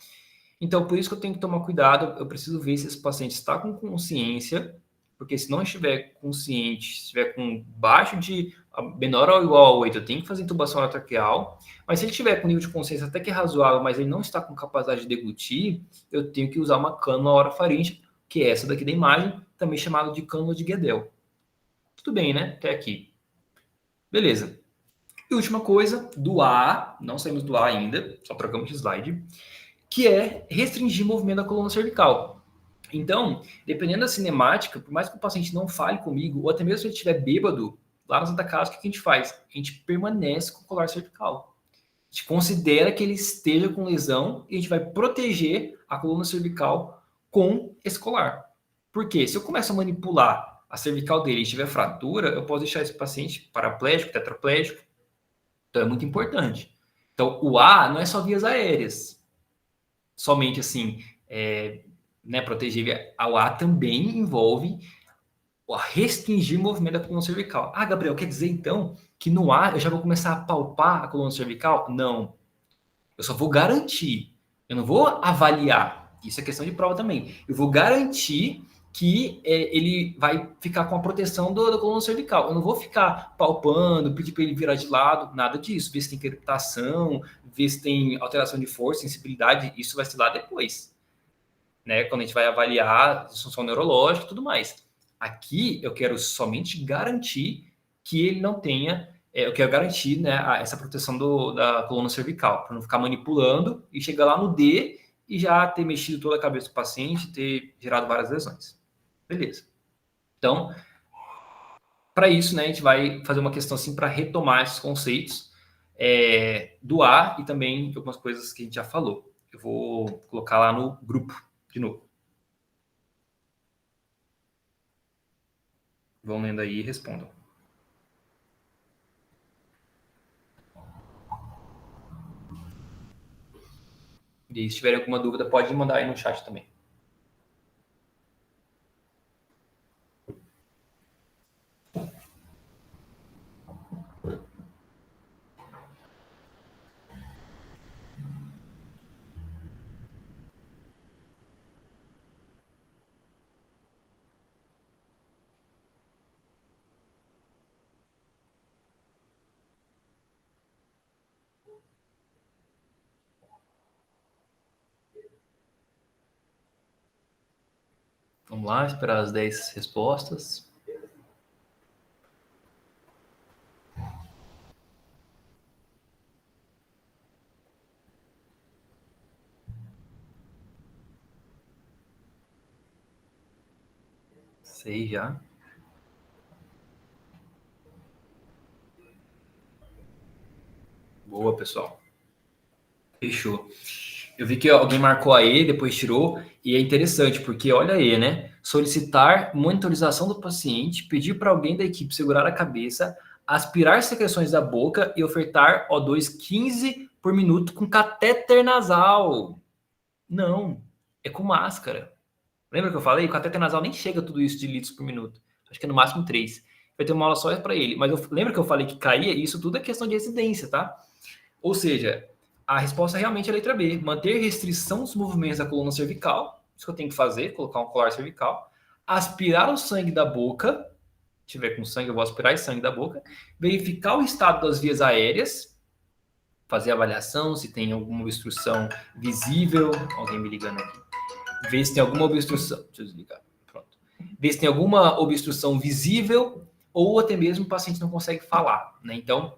Então, por isso que eu tenho que tomar cuidado. Eu preciso ver se esse paciente está com consciência, porque se não estiver consciente, se estiver com baixo de menor ou igual a 8, eu tenho que fazer intubação orotraqueal. Mas se ele estiver com nível de consciência até que é razoável, mas ele não está com capacidade de deglutir, eu tenho que usar uma cânula orofaríngea, que é essa daqui da imagem, também chamada de cânula de Guedel. Tudo bem, né? Até aqui. Beleza. E última coisa, do A, não saímos do A ainda, só trocamos de slide, que é restringir o movimento da coluna cervical. Então, dependendo da cinemática, por mais que o paciente não fale comigo, ou até mesmo se ele estiver bêbado, lá na Santa Casa, o que a gente faz? A gente permanece com o colar cervical. A gente considera que ele esteja com lesão e a gente vai proteger a coluna cervical com esse colar. Por quê? Se eu começo a manipular a cervical dele e tiver fratura, eu posso deixar esse paciente paraplégico, tetraplégico. Então, é muito importante. Então, o A não é só vias aéreas. Somente assim, né, proteger ao ar também envolve restringir o movimento da coluna cervical. Ah, Gabriel, quer dizer então que no ar eu já vou começar a palpar a coluna cervical? Não. Eu só vou garantir. Eu não vou avaliar. Isso é questão de prova também. Eu vou garantir que ele vai ficar com a proteção da coluna cervical. Eu não vou ficar palpando, pedir para ele virar de lado, nada disso. Ver se tem crepitação, ver se tem alteração de força, sensibilidade. Isso vai ser lá depois. Né, quando a gente vai avaliar a disfunção neurológica e tudo mais. Aqui eu quero somente garantir que ele não tenha, eu quero garantir, né, essa proteção da coluna cervical, para não ficar manipulando e chegar lá no D e já ter mexido toda a cabeça do paciente, ter gerado várias lesões. Beleza. Então, para isso, né, a gente vai fazer uma questão assim para retomar esses conceitos do A e também de algumas coisas que a gente já falou. Eu vou colocar lá no grupo de novo. Vão lendo aí e respondam. E aí, se tiverem alguma dúvida, pode mandar aí no chat também. Vamos lá, esperar as 10 respostas. Sei já. Boa, pessoal. Fechou. Eu vi que alguém marcou a E, depois tirou, e é interessante, porque olha aí, né? Solicitar monitorização do paciente, pedir para alguém da equipe segurar a cabeça, aspirar secreções da boca e ofertar O2 15 por minuto com catéter nasal. Não, é com máscara. Lembra que eu falei? O catéter nasal nem chega a tudo isso de litros por minuto. Acho que é no máximo 3. vai ter uma aula só para ele. Mas lembra que eu falei que caía? Isso tudo é questão de residência, tá? Ou seja, a resposta realmente é a letra B. Manter restrição dos movimentos da coluna cervical. Isso que eu tenho que fazer, colocar um colar cervical. Aspirar o sangue da boca. Se tiver com sangue, eu vou aspirar esse sangue da boca. Verificar o estado das vias aéreas. Fazer avaliação, se tem alguma obstrução visível. Alguém me ligando aqui. Ver se tem alguma obstrução. Deixa eu desligar. Pronto. Ver se tem alguma obstrução visível ou até mesmo o paciente não consegue falar, né? Então,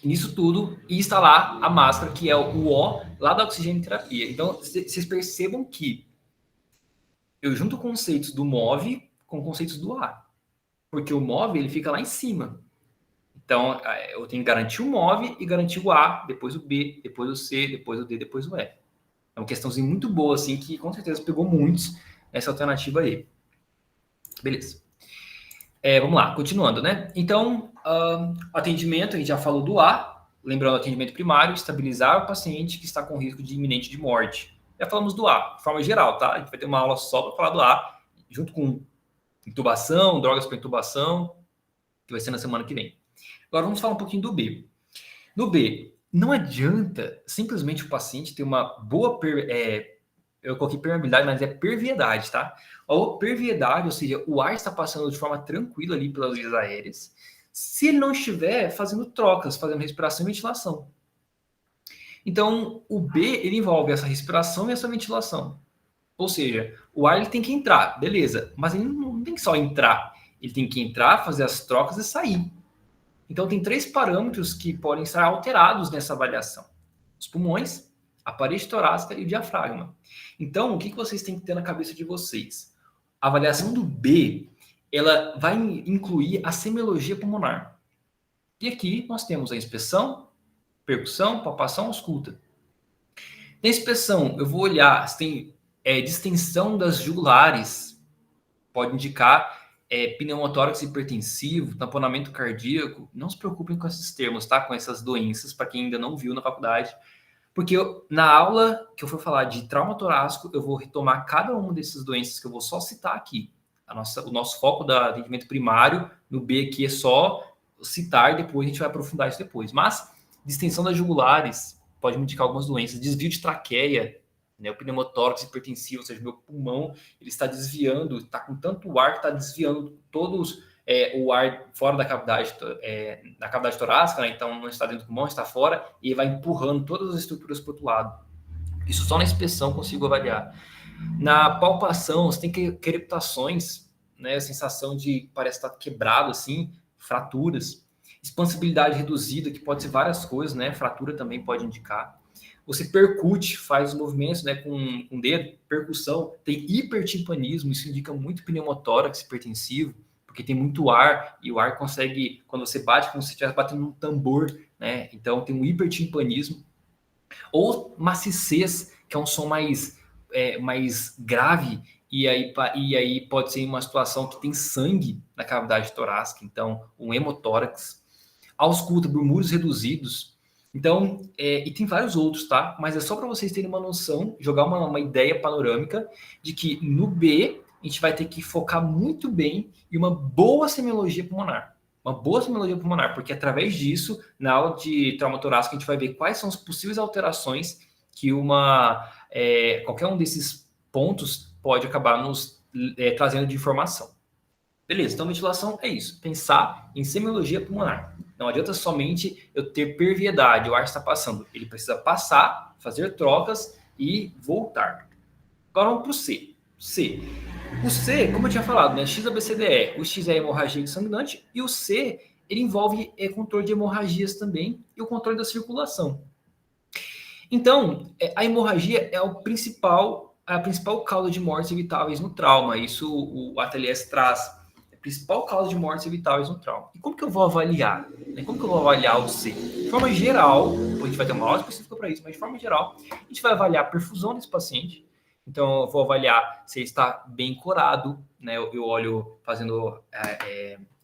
nisso tudo, e instalar a máscara, que é o O lá da oxigenoterapia. Então, vocês percebam que eu junto conceitos do MOV com conceitos do A. Porque o MOV, ele fica lá em cima. Então, eu tenho que garantir o MOV e garantir o A, depois o B, depois o C, depois o D, depois o E. É uma questãozinha muito boa, assim, que com certeza pegou muitos nessa alternativa aí. Beleza. Vamos lá, continuando, né? Então, atendimento, a gente já falou do A, lembrando, atendimento primário, estabilizar o paciente que está com risco de iminente de morte. Já falamos do A, de forma geral, tá? A gente vai ter uma aula só para falar do A, junto com intubação, drogas para intubação, que vai ser na semana que vem. Agora vamos falar um pouquinho do B. No B, não adianta simplesmente o paciente ter uma boa eu coloquei permeabilidade, mas é perviedade, tá? A perviedade, ou seja, o ar está passando de forma tranquila ali pelas vias aéreas, se ele não estiver fazendo trocas, fazendo respiração e ventilação. Então, o B, ele envolve essa respiração e essa ventilação. Ou seja, o ar ele tem que entrar, beleza, mas ele não tem que só entrar. Ele tem que entrar, fazer as trocas e sair. Então, tem 3 parâmetros que podem estar alterados nessa avaliação. Os pulmões, a parede torácica e o diafragma. Então, o que vocês têm que ter na cabeça de vocês? A avaliação do B, ela vai incluir a semiologia pulmonar. E aqui nós temos a inspeção, percussão, palpação, ausculta. Na inspeção, eu vou olhar se tem distensão das jugulares, pode indicar pneumotórax hipertensivo, tamponamento cardíaco. Não se preocupem com esses termos, tá? Com essas doenças, para quem ainda não viu na faculdade. Porque na aula que eu for falar de trauma torácico, eu vou retomar cada uma dessas doenças que eu vou só citar aqui. O nosso foco do atendimento primário no B aqui é só citar e depois a gente vai aprofundar isso depois. Mas distensão das jugulares pode me indicar algumas doenças. Desvio de traqueia, né, o pneumotórax hipertensivo, ou seja, meu pulmão ele está desviando, está com tanto ar que está desviando todos o ar fora da cavidade torácica, né, então não está dentro do pulmão, está fora, e vai empurrando todas as estruturas para o outro lado. Isso só na inspeção consigo avaliar. Na palpação, você tem crepitações, né, a sensação de parece estar quebrado, assim, fraturas. Expansibilidade reduzida, que pode ser várias coisas, né, fratura também pode indicar. Você percute, faz os movimentos, né, com o dedo, percussão, tem hipertimpanismo, isso indica muito pneumotórax hipertensivo, porque tem muito ar, e o ar consegue, quando você bate, como se estivesse batendo num tambor, né, então tem um hipertimpanismo. Ou maciçez, que é um som mais grave, e aí pode ser uma situação que tem sangue na cavidade torácica, então um hemotórax. Ausculta, murmúrios reduzidos. Então, e tem vários outros, tá? Mas é só para vocês terem uma noção, jogar uma ideia panorâmica de que no B a gente vai ter que focar muito bem em uma boa semiologia pulmonar. Uma boa semiologia pulmonar, porque através disso, na aula de trauma torácico, a gente vai ver quais são as possíveis alterações que qualquer um desses pontos pode acabar nos trazendo de informação. Beleza, então ventilação é isso, pensar em semiologia pulmonar. Não adianta somente eu ter perviedade, o ar está passando. Ele precisa passar, fazer trocas e voltar. Agora vamos para o C. O C, como eu tinha falado, né? X, ABCDE. O X é hemorragia sanguinante e o C, ele envolve controle de hemorragias também e o controle da circulação. Então, a hemorragia é a principal causa de mortes evitáveis no trauma. Isso o ATLS traz. Principal causa de mortes evitáveis no trauma. E como que eu vou avaliar? Como que eu vou avaliar o C? De forma geral, depois a gente vai ter uma aula específica para isso, mas de forma geral, a gente vai avaliar a perfusão desse paciente. Então, eu vou avaliar se ele está bem corado, né? Eu olho fazendo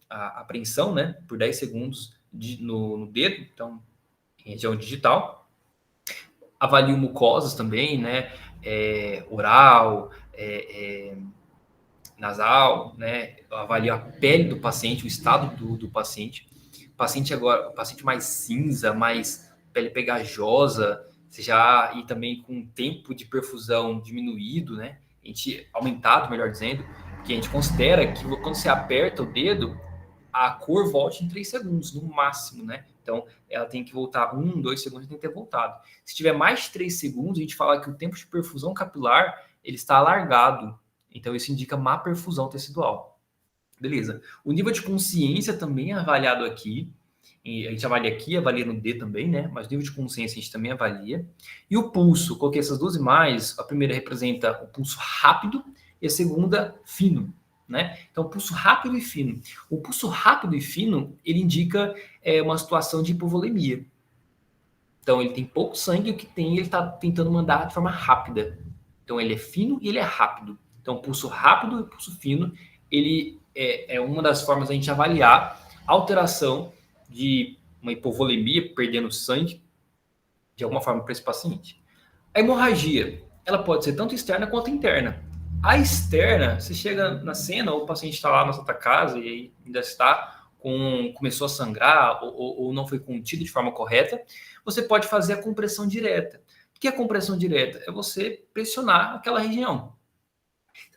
a apreensão, né? Por 10 segundos no dedo, então, em região digital. Avalio mucosas também, né? Oral, nasal, né? Eu avalio a pele do paciente, o estado do paciente. O paciente mais cinza, mais pele pegajosa, e também com tempo de perfusão diminuído, né? Aumentado, melhor dizendo, que a gente considera que quando você aperta o dedo, a cor volte em 3 segundos, no máximo, né? Então, ela tem que voltar 1, 2 segundos, tem que ter voltado. Se tiver mais de 3 segundos, a gente fala que o tempo de perfusão capilar, ele está alargado. Então, isso indica má perfusão tecidual. Beleza. O nível de consciência também é avaliado aqui. E a gente avalia aqui, avalia no D também, né? Mas o nível de consciência a gente também avalia. E o pulso, coloquei essas duas imagens. A primeira representa o pulso rápido e a segunda, fino. Né? Então, pulso rápido e fino. O pulso rápido e fino, ele indica uma situação de hipovolemia. Então, ele tem pouco sangue, o que tem, ele está tentando mandar de forma rápida. Então, ele é fino e ele é rápido. Então, pulso rápido e pulso fino, ele é uma das formas da gente avaliar a alteração de uma hipovolemia, perdendo sangue, de alguma forma para esse paciente. A hemorragia, ela pode ser tanto externa quanto interna. A externa, você chega na cena, o paciente está lá na sua casa e ainda começou a sangrar ou não foi contido de forma correta, você pode fazer a compressão direta. O que é compressão direta? É você pressionar aquela região.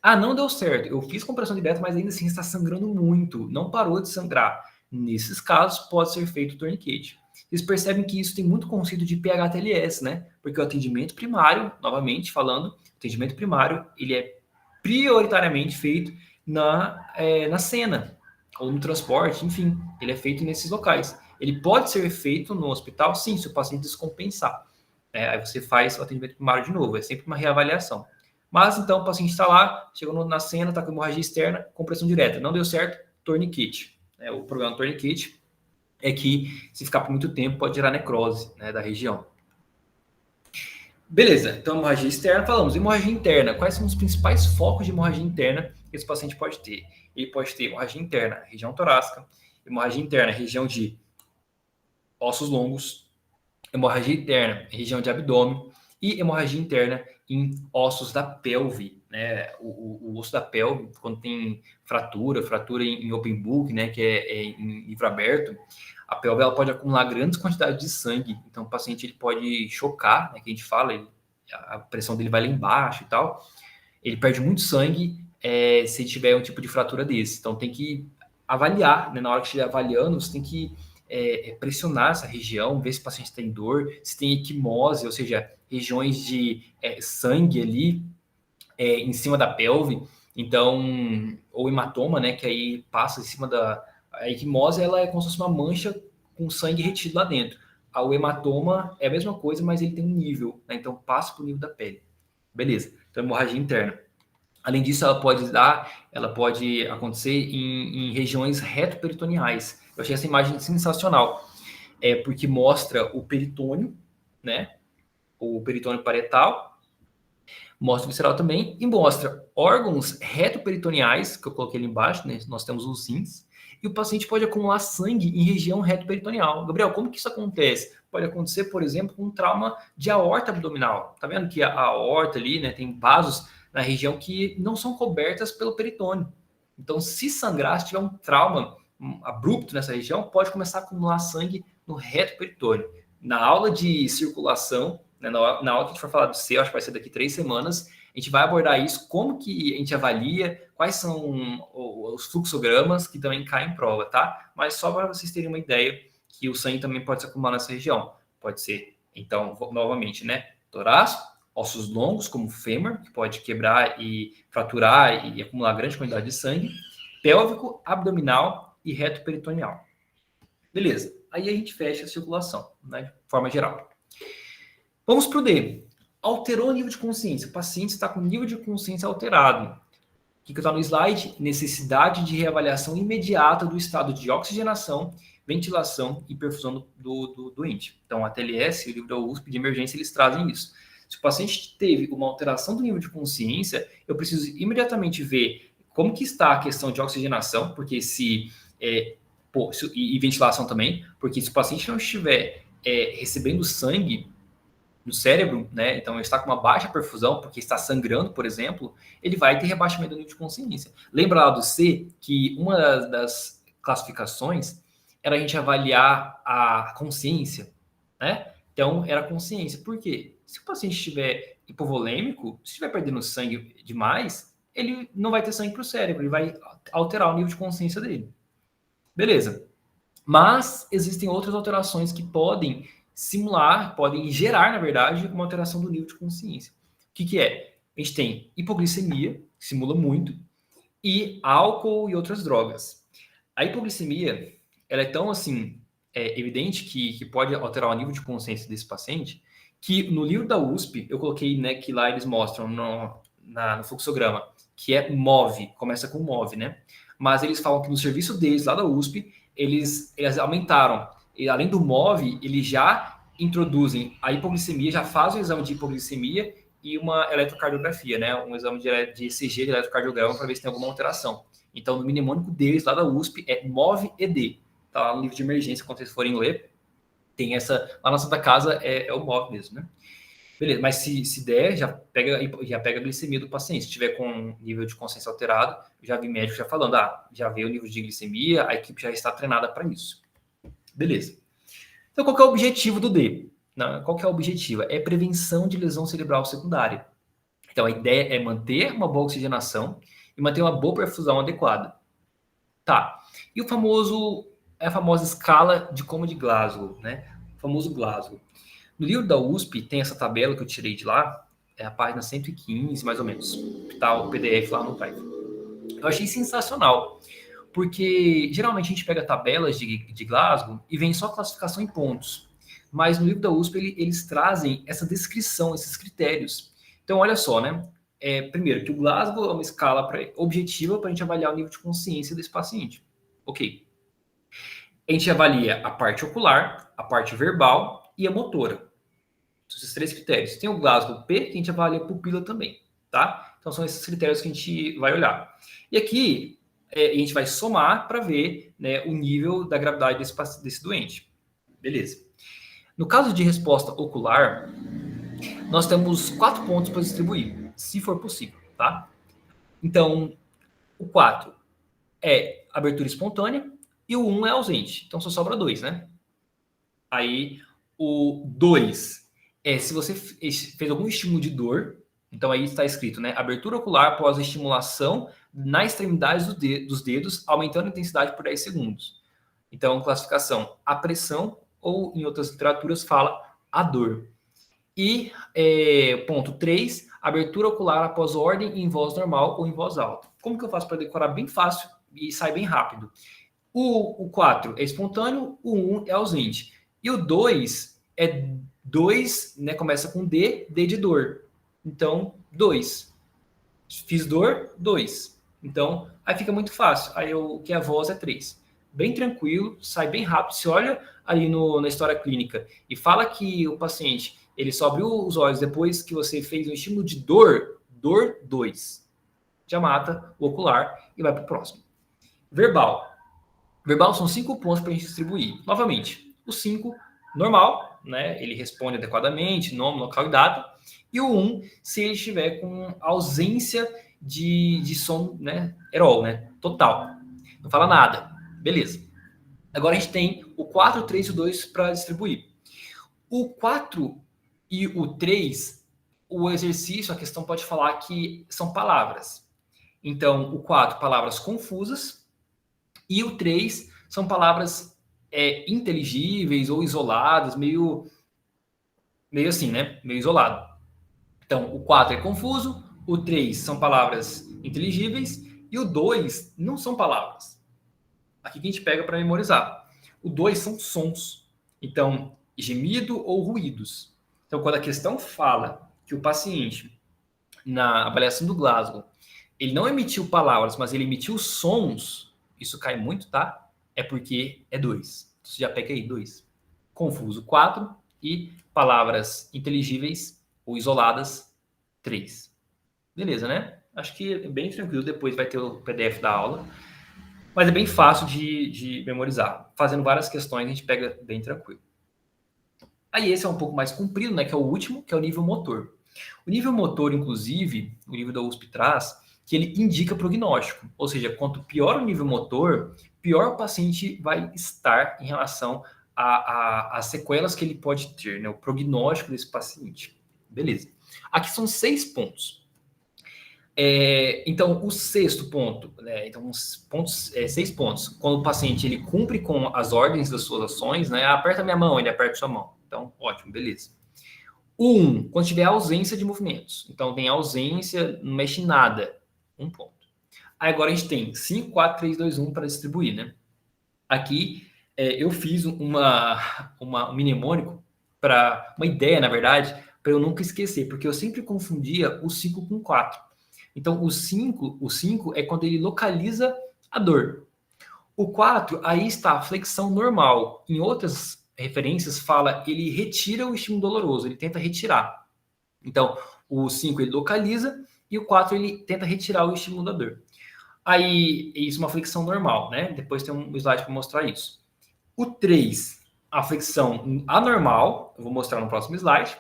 Ah, não deu certo. Eu fiz compressão direta, mas ainda assim está sangrando muito. Não parou de sangrar. Nesses casos, pode ser feito o tourniquet. Vocês percebem que isso tem muito conceito de PHTLS, né? Porque o atendimento primário, novamente falando, o atendimento primário, ele é prioritariamente feito na cena, ou no transporte, enfim, ele é feito nesses locais. Ele pode ser feito no hospital, sim, se o paciente descompensar. Aí você faz o atendimento primário de novo, é sempre uma reavaliação. Mas, então, o paciente está lá, chegou na cena, está com hemorragia externa, compressão direta. Não deu certo, tourniquet. O problema do tourniquet é que, se ficar por muito tempo, pode gerar necrose, né, da região. Beleza, então hemorragia externa, falamos. Hemorragia interna, quais são os principais focos de hemorragia interna que esse paciente pode ter? Ele pode ter hemorragia interna, região torácica, hemorragia interna, região de ossos longos, hemorragia interna, região de abdômen e hemorragia interna em ossos da pelve, né? O osso da pelve, quando tem fratura em open book, né, que é em livro aberto, a pelve ela pode acumular grandes quantidades de sangue, então o paciente ele pode chocar, né, que a gente fala, a pressão dele vai lá embaixo e tal, ele perde muito sangue se tiver um tipo de fratura desse, então tem que avaliar, né, na hora que estiver avaliando, você tem que pressionar essa região, ver se o paciente tem dor, se tem equimose, ou seja, regiões de sangue ali em cima da pelve, então, ou hematoma, né, que aí passa em cima da... A equimose, ela é como se fosse uma mancha com sangue retido lá dentro. O hematoma é a mesma coisa, mas ele tem um nível, né, então passa para o nível da pele. Beleza, então hemorragia interna. Além disso, ela pode acontecer em regiões retoperitoneais. Eu achei essa imagem sensacional, porque mostra o peritônio, né? O peritônio parietal, mostra o visceral também, e mostra órgãos retoperitoneais, que eu coloquei ali embaixo, né? Nós temos os rins, e o paciente pode acumular sangue em região retoperitoneal. Gabriel, como que isso acontece? Pode acontecer, por exemplo, com um trauma de aorta abdominal. Tá vendo que a aorta ali, né, tem vasos na região que não são cobertas pelo peritônio. Então, se sangrar, se tiver um trauma abrupto nessa região, pode começar a acumular sangue no reto peritônio. Na aula de circulação, né, na aula que a gente for falar do C, acho que vai ser daqui 3 semanas, a gente vai abordar isso, como que a gente avalia, quais são os fluxogramas que também caem em prova, tá? Mas só para vocês terem uma ideia que o sangue também pode se acumular nessa região. Pode ser, então, novamente, né, torácico, ossos longos, como o fêmur, que pode quebrar e fraturar e acumular grande quantidade de sangue, pélvico, abdominal e retoperitoneal. Beleza. Aí a gente fecha a circulação, né, de forma geral. Vamos para o D. Alterou o nível de consciência. O paciente está com o nível de consciência alterado. O que está no slide? Necessidade de reavaliação imediata do estado de oxigenação, ventilação e perfusão do doente. Então, a TLS e o livro da USP de emergência, eles trazem isso. Se o paciente teve uma alteração do nível de consciência, eu preciso imediatamente ver como que está a questão de oxigenação, porque e ventilação também, porque se o paciente não estiver recebendo sangue, no cérebro, né? Então, ele está com uma baixa perfusão, porque está sangrando, por exemplo, ele vai ter rebaixamento do nível de consciência. Lembra lá do C, que uma das classificações era a gente avaliar a consciência, né? Então, era a consciência. Por quê? Se o paciente estiver hipovolêmico, se estiver perdendo sangue demais, ele não vai ter sangue para o cérebro, ele vai alterar o nível de consciência dele. Beleza. Mas existem outras alterações que podem simular, podem gerar, na verdade, uma alteração do nível de consciência. O que, que é? A gente tem hipoglicemia, que simula muito, e álcool e outras drogas. A hipoglicemia, ela é tão, assim, evidente que pode alterar o nível de consciência desse paciente, que no livro da USP, eu coloquei, né, que lá eles mostram no fluxograma, que é MOV, começa com MOV, né? Mas eles falam que no serviço deles, lá da USP, eles aumentaram. E além do MOV, eles já introduzem a hipoglicemia, já fazem o exame de hipoglicemia e uma eletrocardiografia, né? Um exame de ECG, de eletrocardiograma, para ver se tem alguma alteração. Então, no mnemônico deles, lá da USP, é MOV-ED. Tá lá no livro de emergência, quando vocês forem ler. Tem essa... Lá na Santa Casa é o MOV mesmo, né? Beleza, mas se der, já pega a glicemia do paciente. Se tiver com nível de consciência alterado, já vi médico já falando, já veio o nível de glicemia, a equipe já está treinada para isso. Beleza. Então, qual que é o objetivo do D? Qual que é o objetivo? É prevenção de lesão cerebral secundária. Então, a ideia é manter uma boa oxigenação e manter uma boa perfusão adequada. Tá. E a famosa escala de Como de Glasgow, né? O famoso Glasgow. No livro da USP tem essa tabela que eu tirei de lá, é a página 115, mais ou menos. Tá o PDF lá no Drive. Eu achei sensacional, porque geralmente a gente pega tabelas de Glasgow e vem só classificação em pontos. Mas no livro da USP eles trazem essa descrição, esses critérios. Então, olha só, né? Primeiro, que o Glasgow é uma escala objetiva para a gente avaliar o nível de consciência desse paciente. Ok. A gente avalia a parte ocular, a parte verbal e a motora. Esses 3 critérios. Tem o Glasgow P, que a gente avalia a pupila também, tá? Então, são esses critérios que a gente vai olhar. E aqui, a gente vai somar para ver, né, o nível da gravidade desse doente. Beleza. No caso de resposta ocular, nós temos 4 pontos para distribuir, se for possível, tá? Então, o 4 é abertura espontânea e o 1 é ausente. Então, só sobra 2, né? Aí, o 2 se você fez algum estímulo de dor, então aí está escrito, né? Abertura ocular após a estimulação na extremidade dos dedos, aumentando a intensidade por 10 segundos. Então, classificação, a pressão, ou em outras literaturas fala a dor. E ponto 3, abertura ocular após ordem em voz normal ou em voz alta. Como que eu faço para decorar bem fácil e sai bem rápido? O 4 é espontâneo, o 1 é ausente. E o 2 é 2, né? Começa com D de dor. Então, 2. Fiz dor, 2. Então, aí fica muito fácil. Aí o que é a voz é 3. Bem tranquilo, sai bem rápido. Se olha ali na história clínica e fala que o paciente ele só abriu os olhos depois que você fez um estímulo de dor 2. Já mata o ocular e vai para o próximo. Verbal. Verbal são 5 pontos para a gente distribuir. Novamente, o 5, normal, né? Ele responde adequadamente, nome, local e data. E o 1, se ele estiver com ausência de som, né? Erol, né? Total. Não fala nada. Beleza. Agora a gente tem o 4, o 3 e o 2 para distribuir. O 4 e o 3, o exercício, a questão pode falar que são palavras. Então, o 4, palavras confusas. E o 3 são palavras inteligíveis ou isoladas, meio assim, né? Meio isolado. Então, o 4 é confuso, o 3 são palavras inteligíveis e o 2 não são palavras. Aqui que a gente pega para memorizar. O 2 são sons. Então, gemido ou ruídos. Então, quando a questão fala que o paciente, na avaliação do Glasgow, ele não emitiu palavras, mas ele emitiu sons, isso cai muito, tá? É porque é 2. Você já pega aí, 2. Confuso, 4. E palavras inteligíveis ou isoladas, 3. Beleza, né? Acho que é bem tranquilo. Depois vai ter o PDF da aula. Mas é bem fácil de memorizar. Fazendo várias questões, a gente pega bem tranquilo. Aí esse é um pouco mais comprido, né, que é o último, que é o nível motor. O nível motor, inclusive, o nível da USP traz, que ele indica prognóstico. Ou seja, quanto pior o nível motor, pior o paciente vai estar em relação às sequelas que ele pode ter, né? O prognóstico desse paciente. Beleza. Aqui são 6 pontos. Então, o sexto ponto, né? Então, os pontos, 6 pontos. Quando o paciente ele cumpre com as ordens das suas ações, né? Aperta minha mão, ele aperta sua mão. Então, ótimo, beleza. O 1, quando tiver ausência de movimentos. Então, tem ausência, não mexe em nada. Um ponto. Aí agora a gente tem 5, 4, 3, 2, 1 para distribuir, né? Aqui eu fiz um mnemônico para uma ideia, na verdade, para eu nunca esquecer, porque eu sempre confundia o 5 com 4. Então, o cinco é quando ele localiza a dor. O 4, aí está a flexão normal. Em outras referências, fala ele retira o estímulo doloroso, ele tenta retirar. Então, o 5 ele localiza e o 4 ele tenta retirar o estímulo da dor. Aí, isso é uma flexão normal, né? Depois tem um slide para mostrar isso. O 3, a flexão anormal, eu vou mostrar no próximo slide.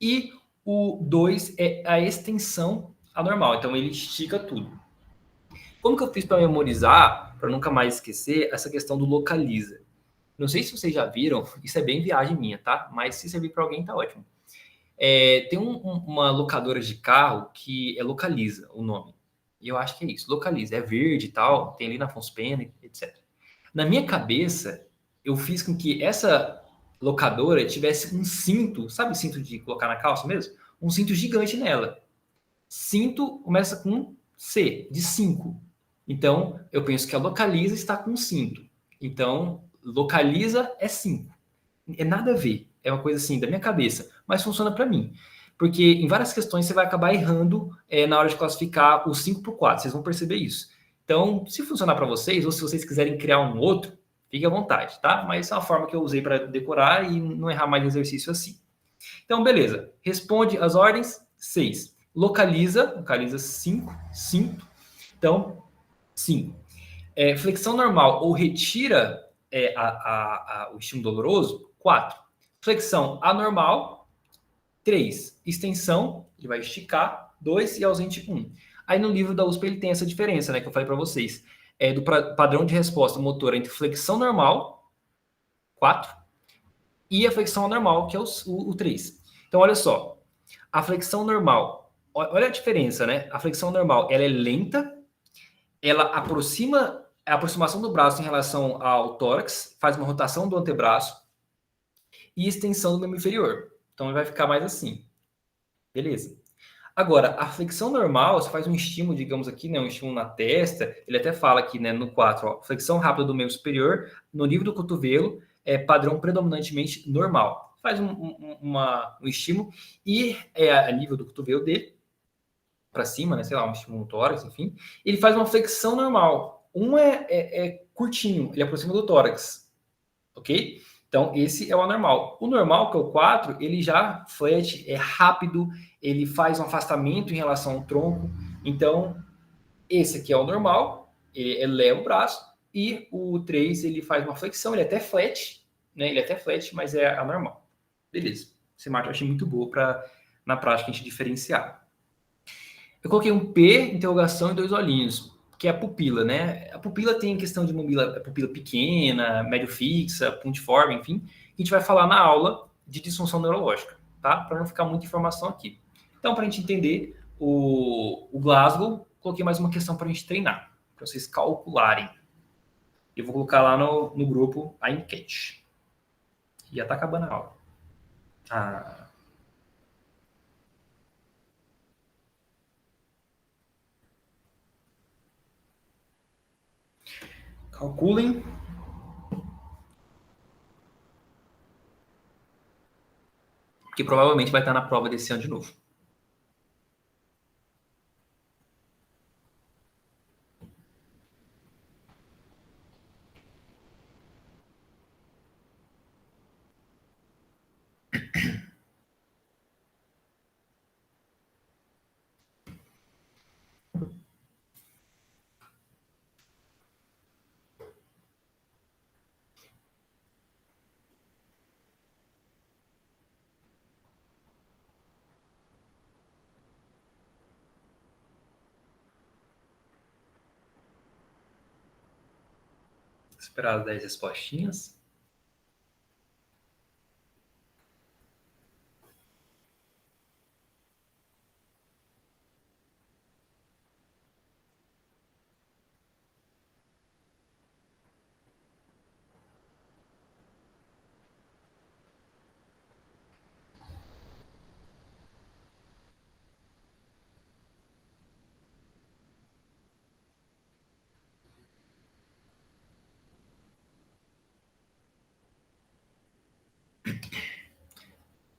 E o 2 é a extensão anormal, então ele estica tudo. Como que eu fiz para memorizar, para nunca mais esquecer, essa questão do localiza? Não sei se vocês já viram, isso é bem viagem minha, tá? Mas se servir para alguém, tá ótimo. Tem uma locadora de carro que é Localiza o nome. E eu acho que é isso, Localiza. É verde e tal, tem ali na Afonso Pena, etc. Na minha cabeça, eu fiz com que essa locadora tivesse um cinto, sabe cinto de colocar na calça mesmo? Um cinto gigante nela. Cinto começa com C, de 5. Então, eu penso que a localiza está com cinto. Então, localiza é 5. É nada a ver. É uma coisa assim da minha cabeça, mas funciona para mim. Porque em várias questões você vai acabar errando na hora de classificar o 5 por 4. Vocês vão perceber isso. Então, se funcionar para vocês, ou se vocês quiserem criar um outro, fique à vontade, tá? Mas é uma forma que eu usei para decorar e não errar mais exercício assim. Então, beleza. Responde as ordens, 6. Localiza 5, 5. Então, 5. Flexão normal ou retira o estímulo doloroso, 4. Flexão anormal, 3. Extensão, ele vai esticar, 2. E ausente, 1. Aí no livro da USP ele tem essa diferença, né, que eu falei para vocês. Do padrão de resposta motora entre flexão normal, 4, e a flexão anormal, que é o 3. Então, olha só. A flexão normal, olha a diferença, né? A flexão normal, ela é lenta, ela aproxima a aproximação do braço em relação ao tórax, faz uma rotação do antebraço e extensão do membro inferior. Então, ele vai ficar mais assim. Beleza. Agora, a flexão normal, você faz um estímulo, digamos aqui, né, um estímulo na testa, ele até fala aqui, né, no 4, ó, flexão rápida do membro superior, no nível do cotovelo, padrão predominantemente normal. Faz um estímulo e a nível do cotovelo dele, para cima, né, sei lá, um estímulo no tórax, enfim, ele faz uma flexão normal. Um é curtinho, ele aproxima do tórax, ok? Então, esse é o anormal. O normal, que é o 4, ele já flat, é rápido, ele faz um afastamento em relação ao tronco. Então, esse aqui é o normal, ele eleva o braço, e o 3, ele faz uma flexão, ele é até flat, né? Ele é até flat, mas é anormal. Beleza. Esse marco eu achei muito boa para, na prática, a gente diferenciar. Eu coloquei um P, interrogação e 2 olhinhos, que é a pupila, né? A pupila tem questão de pupila pequena, médio fixa, pontiforme, enfim. A gente vai falar na aula de disfunção neurológica, tá? Para não ficar muita informação aqui. Então, para a gente entender o Glasgow, coloquei mais uma questão para a gente treinar, para vocês calcularem. Eu vou colocar lá no grupo a enquete. Já está acabando a aula. Calculem. Que provavelmente vai estar na prova desse ano de novo. Esperar as 10 respostinhas.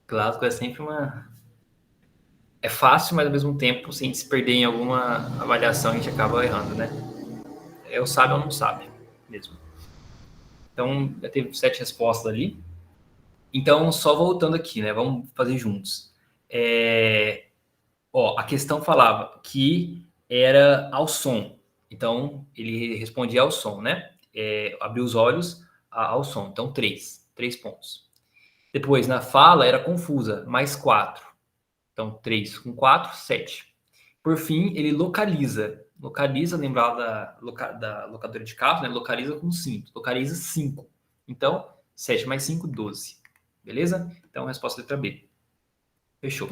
Glasgow é sempre uma... É fácil, mas ao mesmo tempo, sem se perder em alguma avaliação, a gente acaba errando, né? É o sabe ou não sabe mesmo. Então, já teve 7 respostas ali. Então, só voltando aqui, né? Vamos fazer juntos. A questão falava que era ao som. Então, ele respondia ao som, né? Abriu os olhos ao som. Então, 3 pontos. Depois, na fala, era confusa, mais 4. Então, 3 com 4, 7. Por fim, ele localiza. Localiza, lembrar da locadora de carro, né? Localiza com 5. Localiza 5. Então, 7 mais 5, 12. Beleza? Então, resposta letra B. Fechou.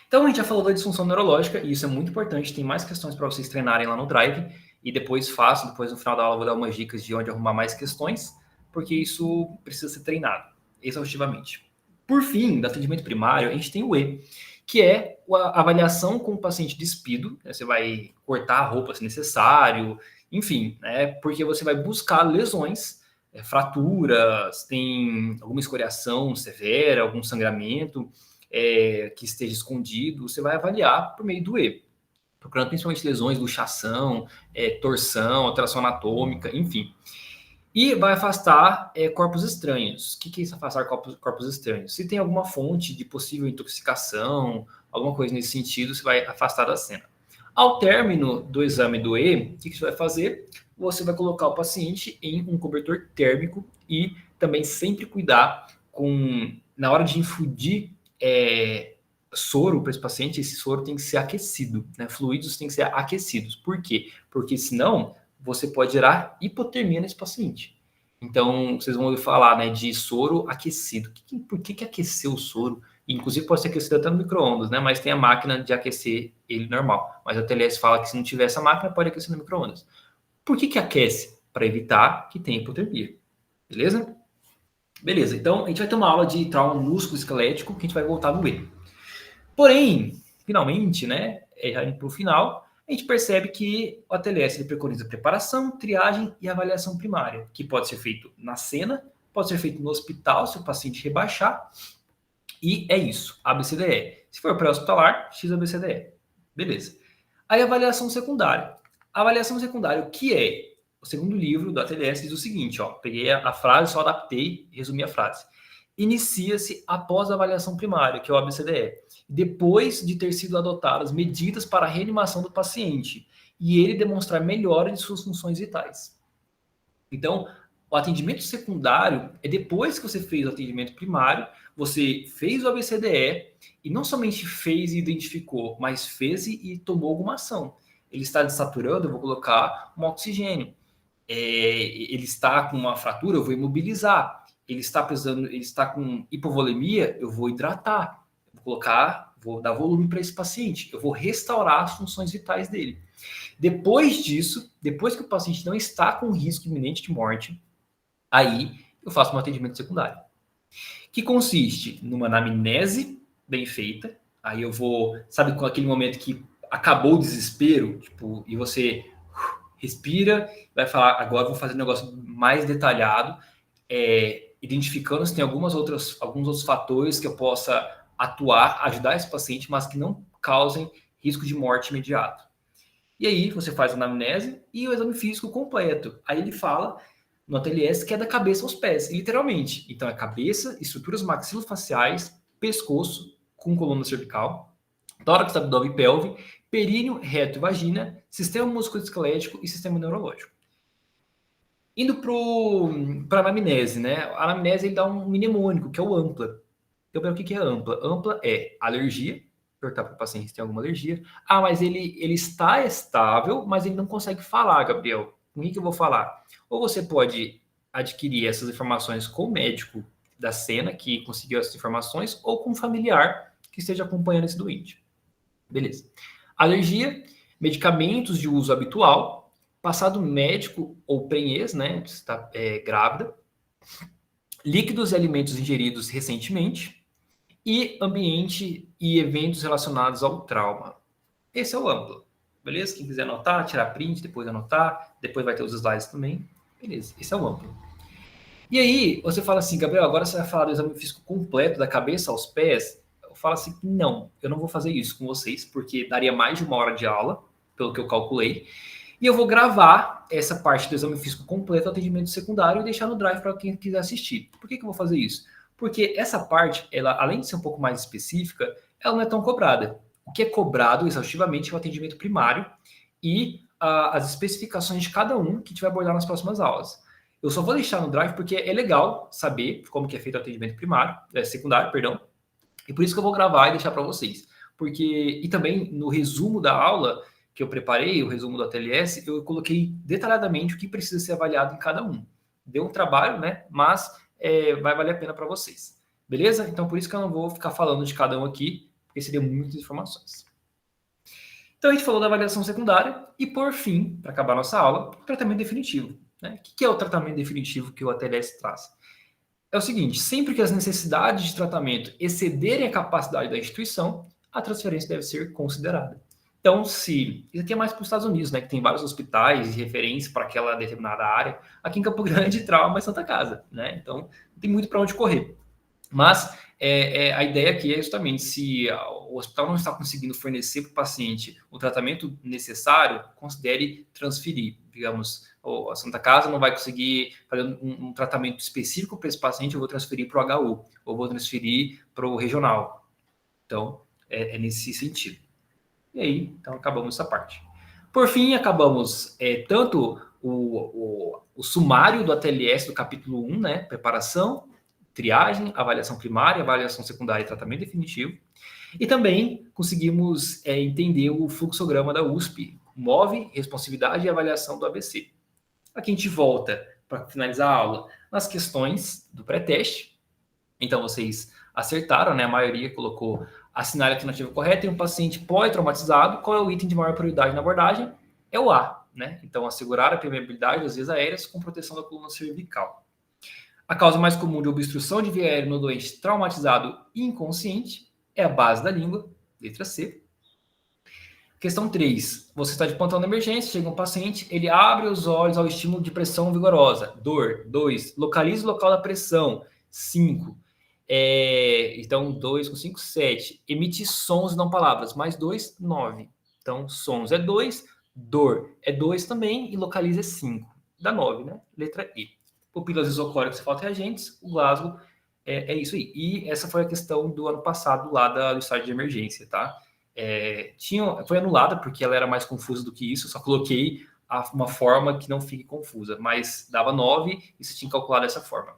Então, a gente já falou da disfunção neurológica, e isso é muito importante. Tem mais questões para vocês treinarem lá no Drive. E depois no final da aula, eu vou dar umas dicas de onde arrumar mais questões, porque isso precisa ser treinado exaustivamente. Por fim, do atendimento primário, a gente tem o E, que é a avaliação com o paciente despido. Né? Você vai cortar a roupa se necessário, enfim, né? Porque você vai buscar lesões, fraturas, tem alguma escoriação severa, algum sangramento que esteja escondido. Você vai avaliar por meio do E, procurando principalmente lesões, luxação, torção, alteração anatômica, enfim. E vai afastar corpos estranhos. O que é isso, afastar corpos estranhos? Se tem alguma fonte de possível intoxicação, alguma coisa nesse sentido, você vai afastar da cena. Ao término do exame do E, o que você vai fazer? Você vai colocar o paciente em um cobertor térmico e também sempre cuidar na hora de infundir soro para esse paciente, esse soro tem que ser aquecido, né? Fluidos têm que ser aquecidos. Por quê? Porque senão você pode gerar hipotermia nesse paciente. Então, vocês vão ouvir falar, né, de soro aquecido. Por que aquecer o soro? Inclusive, pode ser aquecido até no micro-ondas, né? Mas tem a máquina de aquecer ele normal. Mas a TLS fala que se não tiver essa máquina, pode aquecer no micro-ondas. Por que aquece? Para evitar que tenha hipotermia. Beleza? Beleza. Então, a gente vai ter uma aula de trauma músculo-esquelético que a gente vai voltar no E. Porém, finalmente, né, já indo para o final, a gente percebe que o ATLS ele preconiza preparação, triagem e avaliação primária, que pode ser feito na cena, pode ser feito no hospital, se o paciente rebaixar, e é isso, ABCDE. Se for pré-hospitalar, XABCDE. Beleza. Aí a avaliação secundária. A avaliação secundária, o que é? O segundo livro do ATLS diz o seguinte, ó, peguei a frase, só adaptei e resumi a frase. Inicia-se após a avaliação primária, que é o ABCDE, depois de ter sido adotadas medidas para a reanimação do paciente e ele demonstrar melhora de suas funções vitais. Então, o atendimento secundário é depois que você fez o atendimento primário, você fez o ABCDE e não somente fez e identificou, mas fez e tomou alguma ação. Ele está desaturando, eu vou colocar um oxigênio. Ele está com uma fratura, eu vou imobilizar. Ele está com hipovolemia, eu vou hidratar. Vou dar volume para esse paciente. Eu vou restaurar as funções vitais dele. Depois disso, depois que o paciente não está com risco iminente de morte, aí eu faço um atendimento secundário. Que consiste numa anamnese bem feita. Aí eu vou, sabe, com aquele momento que acabou o desespero, tipo, e você respira, vai falar, agora eu vou fazer um negócio mais detalhado, identificando se tem alguns outros fatores que eu possa atuar, ajudar esse paciente, mas que não causem risco de morte imediato. E aí você faz a anamnese e o exame físico completo. Aí ele fala no ATLS que é da cabeça aos pés, literalmente. Então é cabeça, estruturas maxilofaciais, pescoço com coluna cervical, tórax, abdômen e pelve, períneo, reto e vagina, sistema musculoesquelético e sistema neurológico. Indo para a anamnese, né? A anamnese ele dá um mnemônico, que é o AMPLA. Então, o que é AMPLA? AMPLA é alergia, perguntar para o paciente se tem alguma alergia. Ah, mas ele está estável, mas ele não consegue falar, Gabriel. com quem que eu vou falar? Ou você pode adquirir essas informações com o médico da cena, que conseguiu essas informações, ou com um familiar que esteja acompanhando esse doente. Beleza. Alergia, medicamentos de uso habitual, passado médico ou prenhez, né? Você está grávida, líquidos e alimentos ingeridos recentemente, e ambiente e eventos relacionados ao trauma. Esse é o amplo, beleza? Quem quiser anotar, tirar print, depois anotar, depois vai ter os slides também. Beleza, esse é o amplo. E aí, você fala assim, Gabriel, agora você vai falar do exame físico completo, da cabeça aos pés. Eu falo assim, não, eu não vou fazer isso com vocês, porque daria mais de 1 hora de aula, pelo que eu calculei. E eu vou gravar essa parte do exame físico completo do atendimento secundário e deixar no Drive para quem quiser assistir. Por que eu vou fazer isso? Porque essa parte, ela, além de ser um pouco mais específica, ela não é tão cobrada. O que é cobrado exaustivamente é o atendimento primário e as especificações de cada um que a gente vai abordar nas próximas aulas. Eu só vou deixar no Drive porque é legal saber como que é feito o atendimento secundário, perdão. E por isso que eu vou gravar e deixar para vocês. E também no resumo da aula que eu preparei, o resumo do ATLS, eu coloquei detalhadamente o que precisa ser avaliado em cada um. Deu um trabalho, né? Mas vai valer a pena para vocês. Beleza? Então, por isso que eu não vou ficar falando de cada um aqui, porque seria muitas informações. Então, a gente falou da avaliação secundária e, por fim, para acabar nossa aula, o tratamento definitivo. Né? O que é o tratamento definitivo que o ATLS traz? É o seguinte, sempre que as necessidades de tratamento excederem a capacidade da instituição, a transferência deve ser considerada. Então, isso aqui é mais para os Estados Unidos, né, que tem vários hospitais de referência para aquela determinada área. Aqui em Campo Grande, trauma é Santa Casa, né? Então, não tem muito para onde correr. Mas a ideia aqui é justamente, se o hospital não está conseguindo fornecer para o paciente o tratamento necessário, considere transferir. Digamos, a Santa Casa não vai conseguir fazer um tratamento específico para esse paciente, eu vou transferir para o HU, ou vou transferir para o regional. Então, é nesse sentido. E aí, então, acabamos essa parte. Por fim, acabamos tanto o sumário do ATLS do capítulo 1, né, preparação, triagem, avaliação primária, avaliação secundária e tratamento definitivo. E também conseguimos entender o fluxograma da USP, MOVE, responsividade e avaliação do ABC. Aqui a gente volta para finalizar a aula nas questões do pré-teste. Então, vocês acertaram, né? A maioria colocou assinar a alternativa correta em um paciente pós-traumatizado. Qual é o item de maior prioridade na abordagem? É o A, né? Então, assegurar a permeabilidade das vias aéreas com proteção da coluna cervical. A causa mais comum de obstrução de via aérea no doente traumatizado inconsciente é a base da língua, letra C. Questão 3. Você está de plantão de emergência, chega um paciente, ele abre os olhos ao estímulo de pressão vigorosa. Dor. 2. Localize o local da pressão. 5. Então, 2 com 5, 7. Emite sons e não palavras. Mais 2, 9. Então, sons é 2, dor é 2 também e localize é 5. Dá 9, né? Letra E. Pupilas isocóricas e falta-reagentes, o Glasgow é isso aí. E essa foi a questão do ano passado lá do estágio de emergência, tá? Foi anulada porque ela era mais confusa do que isso, eu só coloquei uma forma que não fique confusa, mas dava 9 e você tinha que calcular dessa forma.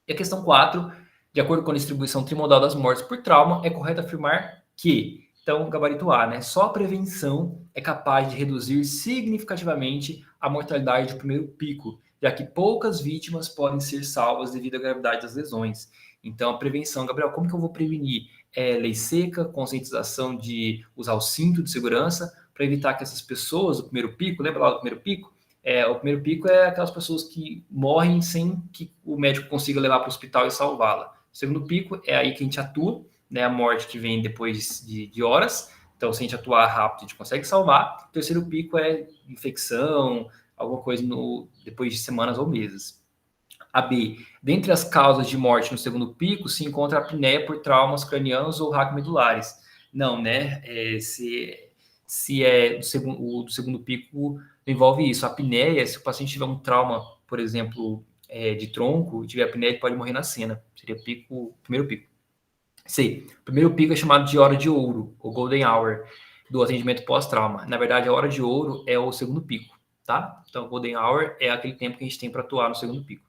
E a questão 4, de acordo com a distribuição trimodal das mortes por trauma, é correto afirmar que, então, gabarito A, né? Só a prevenção é capaz de reduzir significativamente a mortalidade do primeiro pico, já que poucas vítimas podem ser salvas devido à gravidade das lesões. Então, a prevenção, Gabriel, como que eu vou prevenir? Lei seca, conscientização de usar o cinto de segurança para evitar que essas pessoas, o primeiro pico, lembra lá do primeiro pico? O primeiro pico é aquelas pessoas que morrem sem que o médico consiga levar para o hospital e salvá-la. O segundo pico é aí que a gente atua, né, a morte que vem depois de horas. Então, se a gente atuar rápido, a gente consegue salvar. O terceiro pico é infecção, alguma coisa depois de semanas ou meses. A B. Dentre as causas de morte no segundo pico, se encontra a apneia por traumas cranianos ou raquimedulares. Não, né? Se é do segundo pico, envolve isso. A apneia, se o paciente tiver um trauma, por exemplo, de tronco, tiver apneia, ele pode morrer na cena. Seria primeiro pico. C. O primeiro pico é chamado de hora de ouro, ou golden hour, do atendimento pós-trauma. Na verdade, a hora de ouro é o segundo pico, tá? Então, golden hour é aquele tempo que a gente tem para atuar no segundo pico.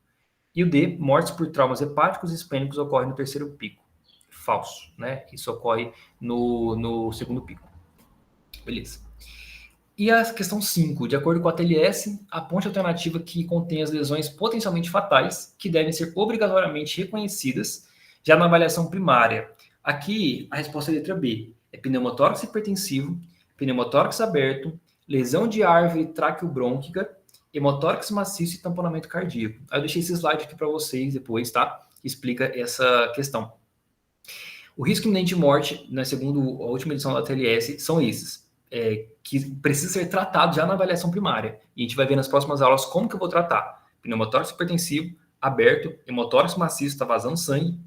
E o D, mortes por traumas hepáticos e esplênicos ocorrem no terceiro pico. Falso, né? Isso ocorre no segundo pico. Beleza. E a questão 5, de acordo com a TLS, aponte a alternativa que contém as lesões potencialmente fatais que devem ser obrigatoriamente reconhecidas já na avaliação primária. Aqui, a resposta é a letra B. É pneumotórax hipertensivo, pneumotórax aberto, lesão de árvore traqueobrônquica, hemotórax maciço e tamponamento cardíaco. Aí eu deixei esse slide aqui para vocês depois, tá? Que explica essa questão. O risco iminente de morte, né, segundo a última edição da TLS, são esses, que precisa ser tratado já na avaliação primária. E a gente vai ver nas próximas aulas como que eu vou tratar. Pneumotórax hipertensivo, aberto, hemotórax maciço, está vazando sangue,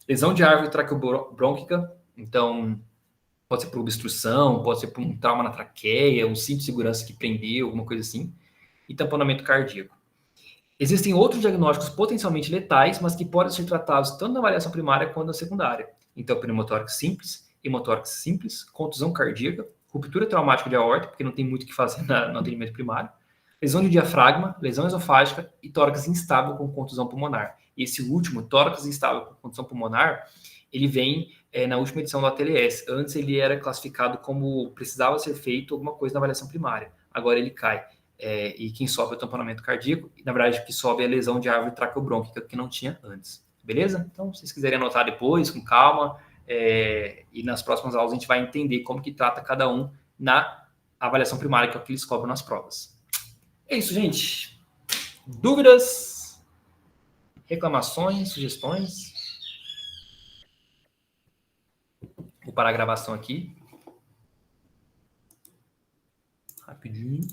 lesão de árvore traqueobrônquica, então pode ser por obstrução, pode ser por um trauma na traqueia, um cinto de segurança que prendeu, alguma coisa assim, e tamponamento cardíaco. Existem outros diagnósticos potencialmente letais, mas que podem ser tratados tanto na avaliação primária quanto na secundária. Então, pneumotórax simples, hemotórax simples, contusão cardíaca, ruptura traumática de aorta, porque não tem muito o que fazer no atendimento primário, lesão de diafragma, lesão esofágica e tórax instável com contusão pulmonar. Esse último, tórax instável com contusão pulmonar, ele vem na última edição do ATLS. Antes ele era classificado como precisava ser feito alguma coisa na avaliação primária. Agora ele cai. E quem sobe é o tamponamento cardíaco, e na verdade o que sobe é a lesão de árvore traqueobrônquica, que não tinha antes. Beleza? Então, se vocês quiserem anotar depois, com calma, e nas próximas aulas a gente vai entender como que trata cada um na avaliação primária, que é o que eles cobram nas provas. É isso, gente. Dúvidas? Reclamações? Sugestões? Vou parar a gravação aqui. Rapidinho.